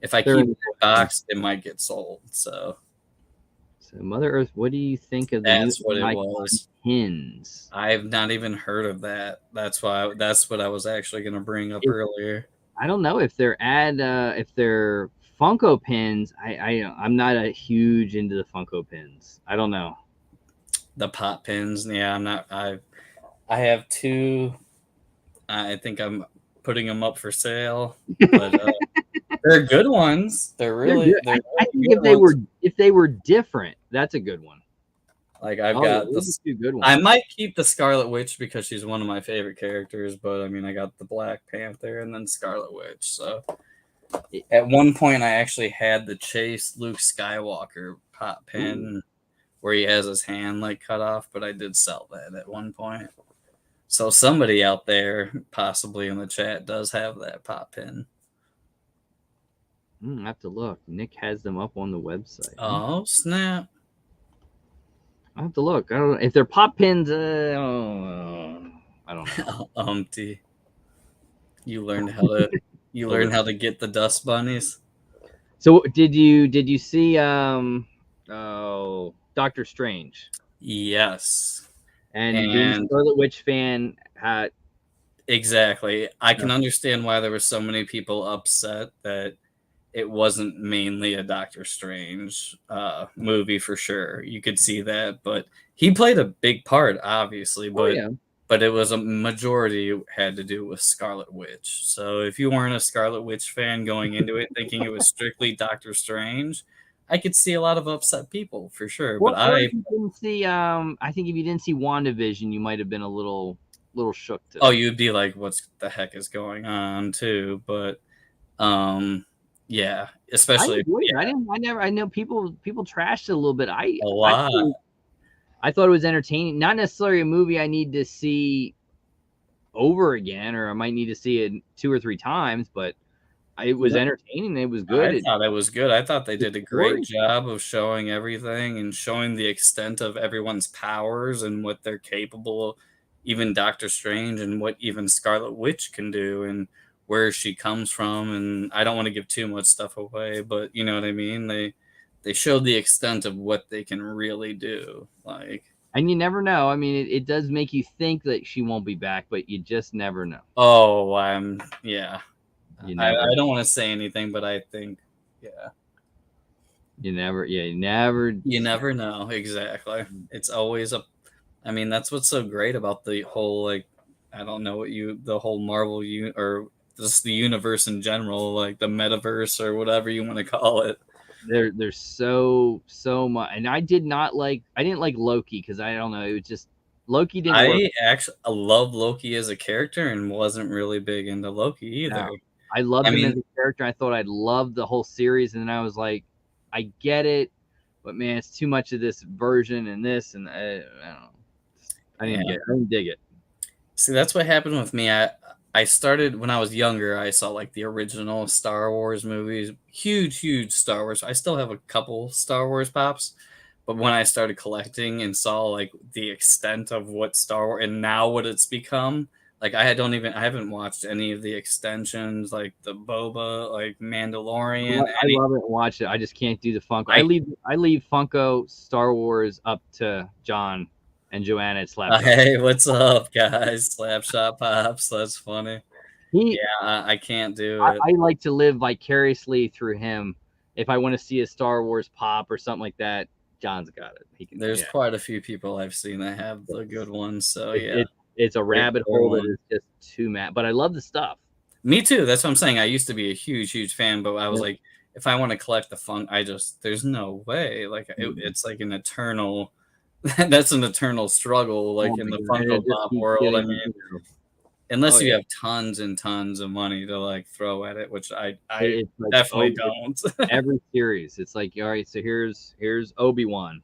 if I They're keep in it in box, it might get sold. So Mother Earth, what do you think of the new that's what it icon was. pins? I've not even heard of that. That's what I was actually going to bring up earlier. I don't know if they're if they're Funko pins. I'm not a huge into the Funko pins. I don't know. The pop pins, yeah, I'm not. I have two. I think I'm putting them up for sale, but they're good ones. They're really, They're good. I think good ones. if they were different, that's a good one. Like I've got those are two good ones. I might keep the Scarlet Witch because she's one of my favorite characters, but I mean, I got the Black Panther and then Scarlet Witch. So at one point, I actually had the Chase Luke Skywalker pop pin where he has his hand like cut off, but I did sell that at one point. So somebody out there, possibly in the chat, does have that pop pin. I have to look. Nick has them up on the website. Oh snap! I have to look. I don't know if they're pop pins. I don't know. Umpty, you learned how to get the dust bunnies. So did you see Doctor Strange? Yes. And being a Scarlet Witch fan, exactly. I can understand why there were so many people upset that it wasn't mainly a Doctor Strange movie for sure. You could see that, but he played a big part, obviously. But it was a majority had to do with Scarlet Witch. So if you weren't a Scarlet Witch fan going into it thinking it was strictly Doctor Strange, I could see a lot of upset people for sure. But I didn't see. I think if you didn't see WandaVision, you might have been a little shook. Oh, you'd be like, "What the heck is going on?" Too. But yeah, especially I know people trashed it a little bit. A lot. I thought it was entertaining. Not necessarily a movie I need to see over again, or I might need to see it 2 or 3 times, but it was entertaining. It was good. I thought it was good. I thought they did a great job of showing everything and showing the extent of everyone's powers and what they're capable of, even Doctor Strange and what even Scarlet Witch can do and where she comes from. And I don't want to give too much stuff away, but you know what I mean? They showed the extent of what they can really do. And you never know. I mean, it does make you think that she won't be back, but you just never know. Oh, yeah. I don't want to say anything, but I think, yeah. You never know. Exactly. It's always I mean, that's what's so great about the whole, I don't know the whole Marvel or just the universe in general, like the metaverse or whatever you want to call it. There's so much, and I didn't like Loki because I don't know, it was just Loki didn't work. Actually love Loki as a character and wasn't really big into Loki either. No, I loved him as a character. I thought I'd love the whole series, and then I was like, I get it, but man, it's too much of this version and this, and I don't know. I didn't dig it. See, that's what happened with me. I started when I was younger. I saw like the original Star Wars movies, huge Star Wars. I still have a couple Star Wars pops, but when I started collecting and saw like the extent of what Star Wars and now what it's become, like I haven't watched any of the extensions, like the Boba, like Mandalorian. I love it. Watch it. I just can't do the Funko. I leave Funko Star Wars up to John and Joanna at Slapshot. Hey, what's up, guys? Slapshot Pops. That's funny. I can't do it. I like to live vicariously through him. If I want to see a Star Wars pop or something like that, John's got it. There's quite a few people I've seen that have the good ones. So it's a rabbit hole that is just too mad. But I love the stuff. Me too. That's what I'm saying. I used to be a huge fan, but I was like, if I want to collect the funk, there's no way. Like it's like an eternal that's an eternal struggle, like Oh in my the God, and Funko it just Pop keeps world. I getting, mean, you know. unless Oh you yeah, have tons and tons of money to like throw at it, which I it's like definitely over don't. every series. It's like, all right, so here's Obi-Wan,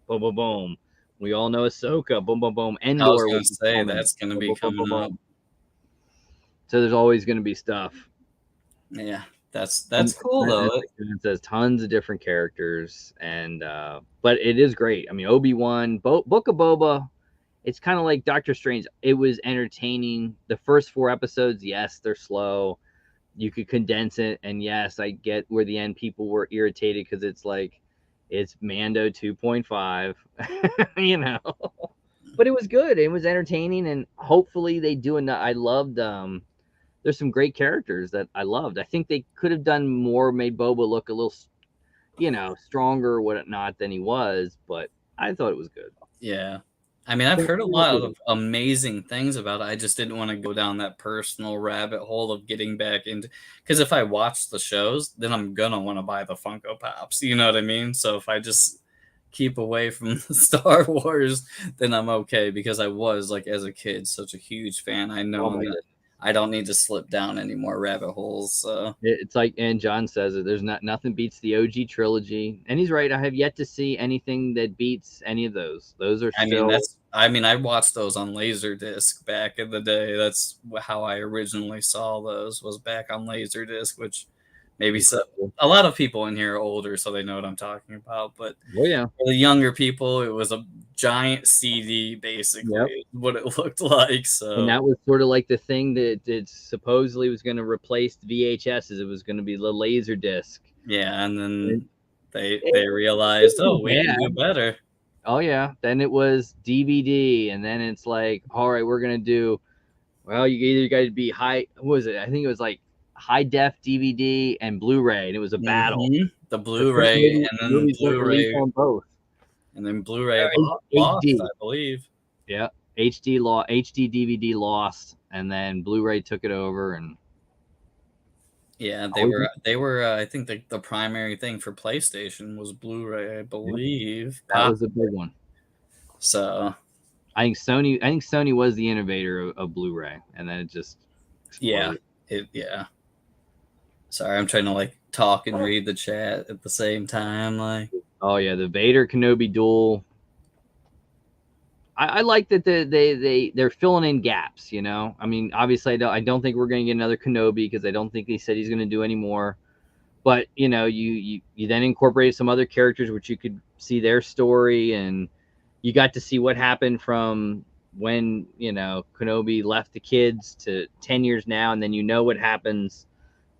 boom boom boom. We all know Ahsoka, boom boom boom. I was Endor, gonna which is say coming, that's gonna boom be boom boom boom coming up. boom. So there's always going to be stuff. Yeah, that's And cool though. it says tons of different characters, and but it is great. I mean, Obi-Wan, Book of Boba. It's kind of like Doctor Strange. It was entertaining. The first 4 episodes, yes, they're slow. You could condense it, and yes, I get where the end people were irritated because it's like it's Mando 2.5, you know. But it was good. It was entertaining, and hopefully they do enough. I loved. There's some great characters that I loved. I think they could have done more, made Boba look a little, stronger or whatnot than he was, but I thought it was good. Yeah. I mean, I've heard a lot of amazing things about it. I just didn't want to go down that personal rabbit hole of getting back into, because if I watch the shows, then I'm gonna want to buy the Funko Pops. You know what I mean? So if I just keep away from the Star Wars, then I'm okay, because I was like as a kid such a huge fan. I Oh know my that god. I don't need to slip down any more rabbit holes. So It's like, and John says it. There's nothing beats the OG trilogy, and he's right. I have yet to see anything that beats any of those. Those are still. I watched those on Laserdisc back in the day. That's how I originally saw those, was back on Laserdisc, which maybe Incredible. a lot of people in here are older, so they know what I'm talking about. But Oh yeah. for the younger people, it was a giant CD, basically, Yep. what it looked like. And So that was sort of like the thing that supposedly was going to replace the VHSs. It was going to be the laser disc. yeah, and And then they it realized, oh, we can do bad. better. Oh yeah. Then it was DVD, and then it's like, all right, we're gonna do. Well, you either got to be high. What was it? I think it was like high def DVD and Blu-ray, and it was a battle. The The first Blu-ray, and then movies weren't released on both. Blu-ray lost, HD. I believe. Yeah, HD DVD lost, and then Blu-ray took it over, and Yeah, always, they were. I think the primary thing for PlayStation was Blu-ray, I yeah, believe. that was a big one. So I think Sony was the innovator of Blu-ray, and then it just yeah, exploded. yeah. Sorry, I'm trying to like talk and read the chat at the same time. Like, Oh yeah, the Vader Kenobi duel. I like that they're filling in gaps. You know, I mean, obviously, I don't think we're going to get another Kenobi because I don't think he said he's going to do any more. But you know, you then incorporated some other characters, which you could see their story, and you got to see what happened from when Kenobi left the kids to 10 years now, and then what happens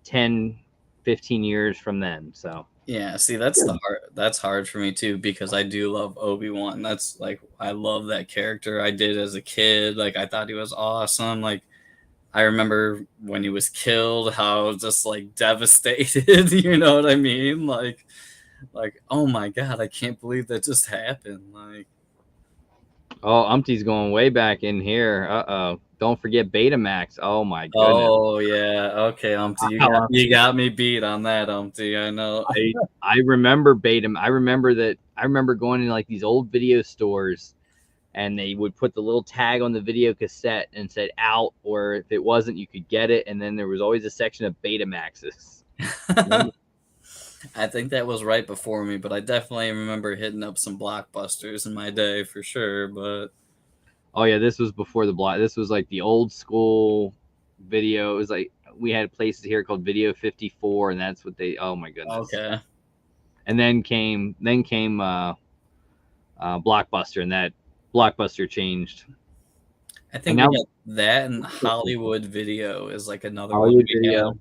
10, 15 years from then. So yeah, see, that's hard for me too, because I do love Obi-Wan. That's like, I love that character. I did as a kid. Like, I thought he was awesome. Like, I remember when he was killed, how I was just like devastated. You know what I mean? Like, oh my god, I can't believe that just happened. Like, oh, Umpty's going way back in here. Uh-oh. Don't forget Betamax. Oh my goodness. oh yeah, okay, Umpty, you got me beat on that, Umpty. I know. I remember Betam. I remember going to like these old video stores, and they would put the little tag on the video cassette and said out, or if it wasn't, you could get it. And then there was always a section of Betamaxes. I think that was right before me, but I definitely remember hitting up some Blockbusters in my day for sure. But Oh yeah, this was before the block. This was like the old school video. It was like we had places here called Video 54, and that's what they. Oh my goodness. okay. And then came Blockbuster, and that Blockbuster changed. I think And we now got that, and Hollywood Video is like another Hollywood one we Video. had.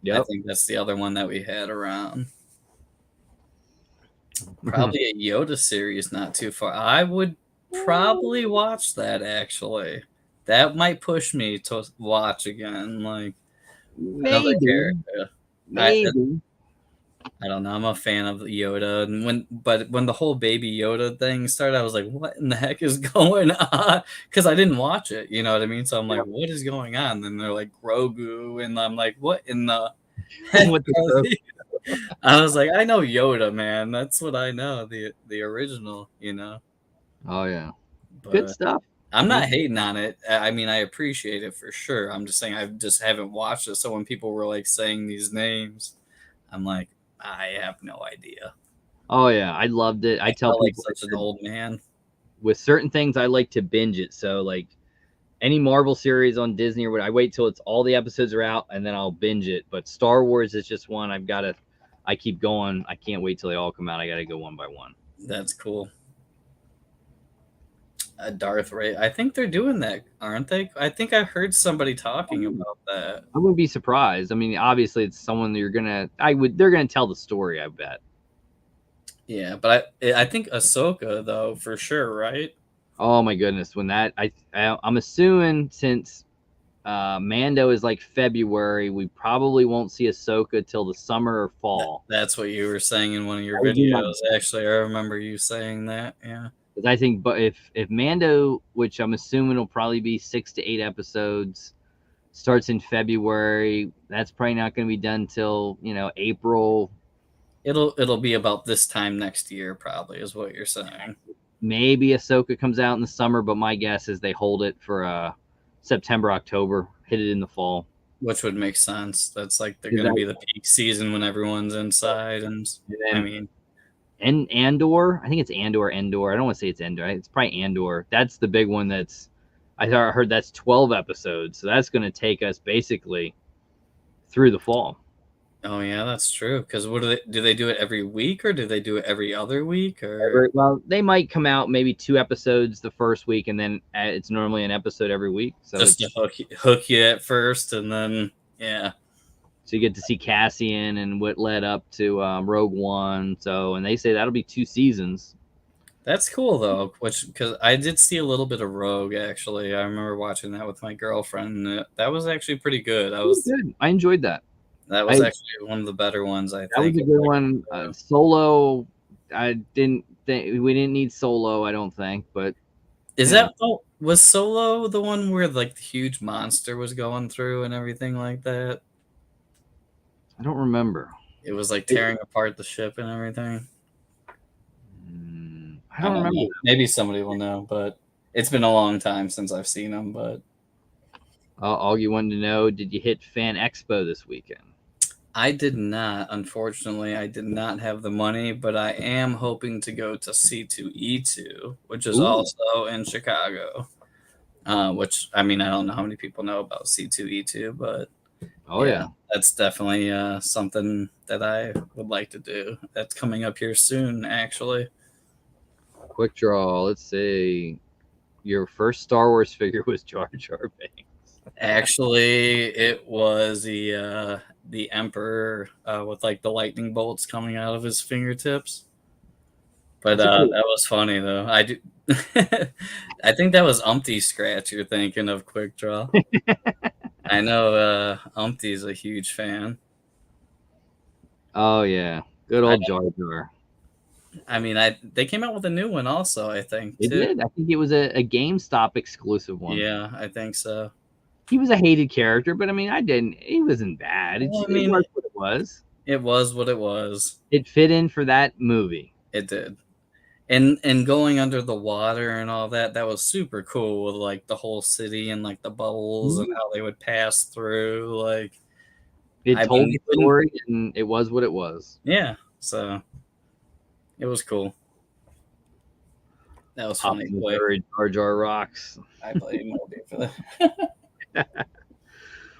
Yep. I think that's the other one that we had around. Probably a Yoda series not too far. I would probably watch that, actually. That might push me to watch again, like another Maybe. character. Maybe. I don't know. I'm a fan of Yoda, and when the whole Baby Yoda thing started, I was like, "What in the heck is going on?" Because I didn't watch it. You know what I mean? So I'm like, Yep. "What is going on?" Then they're like Grogu, and I'm like, "What in the heck?" What the I was like, "I know Yoda, man. That's what I know. The original, you know." Oh yeah, good But stuff. I'm not hating on it. I mean, I appreciate it for sure. I'm just saying I just haven't watched it. So when people were like saying these names, I'm like, I have no idea. Oh yeah, I loved it. I I tell felt like people such an old man. with certain things I like to binge it. So like any Marvel series on Disney or what, I wait till it's all the episodes are out and then I'll binge it. But Star Wars is just one I've got to. I keep going. I can't wait till they all come out. I got to go one by one. That's cool. Darth Ray. I think they're doing that, aren't they? I think I heard somebody talking about that. I wouldn't be surprised. I mean, obviously, it's someone that you're gonna. I would. They're gonna tell the story. I bet. Yeah, but I think Ahsoka though for sure, right? Oh my goodness! When that I'm assuming since Mando is like February, we probably won't see Ahsoka till the summer or fall. That's what you were saying in one of your That would be my videos. Actually, I remember you saying that. Yeah. Because I think, but if Mando, which I'm assuming will probably be 6 to 8 episodes, starts in February, that's probably not going to be done till April. It'll be about this time next year, probably, is what you're saying. Maybe Ahsoka comes out in the summer, but my guess is they hold it for September, October, hit it in the fall. Which would make sense. That's like they're going to be the peak season when everyone's inside, and then, I mean, and Andor, I think it's Andor. I don't want to say it's Endor. It's probably Andor. That's the big one. I heard that's 12 episodes, so that's going to take us basically through the fall. oh yeah, that's true. Because what do they do it every week or do they do it every other week Well, they might come out maybe 2 episodes the first week, and then it's normally an episode every week. So just to hook you at first, and then yeah. So you get to see Cassian and what led up to Rogue One. So, and they say that'll be 2 seasons. That's cool though, because I did see a little bit of Rogue actually. I remember watching that with my girlfriend. And that was actually pretty good. Good. I enjoyed that. That was actually one of the better ones. I think that was a good one. Solo, I didn't think we didn't need Solo. I don't think, but was Solo the one where like the huge monster was going through and everything like that? I don't remember. It was like tearing apart the ship and everything. I don't remember. Maybe somebody will know, but it's been a long time since I've seen them. But all you wanted to know: did you hit Fan Expo this weekend? I did not. Unfortunately, I did not have the money, but I am hoping to go to C2E2, which is also in Chicago. Which I mean, I don't know how many people know about C2E2, but that's definitely something that I would like to do. That's coming up here soon, actually. Quick draw. Let's see. Your first Star Wars figure was Jar Jar Binks. Actually, it was the Emperor with like the lightning bolts coming out of his fingertips. But that was funny though. I do. I think that was Umpty Scratch. You're thinking of Quick Draw. I know Umpty's a huge fan. Oh yeah, good old Jar Jar. I mean, they came out with a new one also. I think they did. I think it was a GameStop exclusive one. Yeah, I think so. He was a hated character, but I mean, He wasn't bad. It was what it was. It was what it was. It fit in for that movie. It did. And going under the water and all that was super cool with like the whole city and like the bubbles and how they would pass through. Like it told the story and it was what it was. Yeah, so it was cool. That was funny. Jar Jar rocks. I blame Moby for that.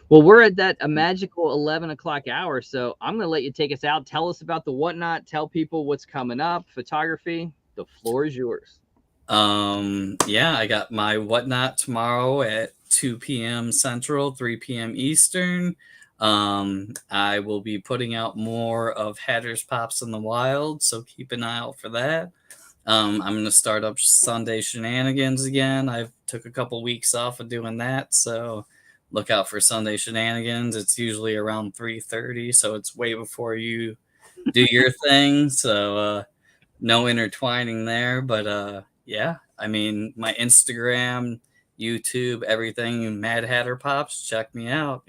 Well, we're at a magical 11 o'clock hour, so I'm going to let you take us out. Tell us about the whatnot. Tell people what's coming up. Photography. The floor is yours. Yeah, I got my whatnot tomorrow at 2 p.m. Central, 3 p.m. Eastern. I will be putting out more of Hatter's Pops in the Wild, so keep an eye out for that. I'm going to start up Sunday Shenanigans again. I took a couple weeks off of doing that, so look out for Sunday Shenanigans. It's usually around 3:30, so it's way before you do your thing. So no intertwining there, but yeah, I mean, my Instagram, YouTube, everything, Mad Hatter Pops, check me out,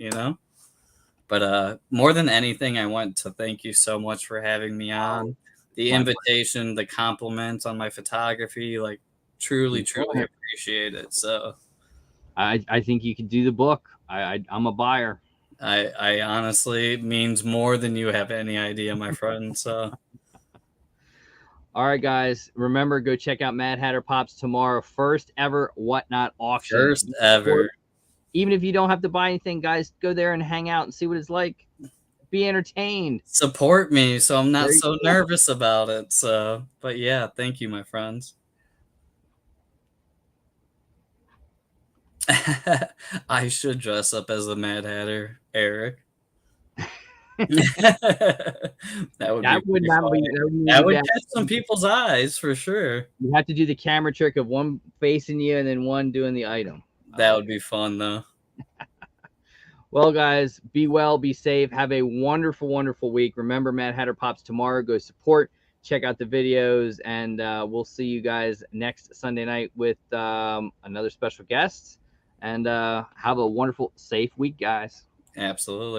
But more than anything, I want to thank you so much for having me on. The invitation, the compliments on my photography, like truly appreciate it. So I think you could do the book. I'm a buyer. I honestly means more than you have any idea, my friend. So all right, guys, remember, go check out Mad Hatter Pops tomorrow. First ever Whatnot auction. first ever. Even if you don't have to buy anything, guys, go there and hang out and see what it's like. Be entertained. Support me so I'm not so nervous about it. So, but yeah, thank you, my friends. I should dress up as the Mad Hatter, Eric. that would catch some people's eyes for sure. You have to do the camera trick of one facing you and then one doing the item. That would be fun, though. Well, guys, be well, be safe. Have a wonderful, wonderful week. Remember, Mad Hatter Pops tomorrow. Go support. Check out the videos, and we'll see you guys next Sunday night with another special guest. And have a wonderful, safe week, guys. Absolutely.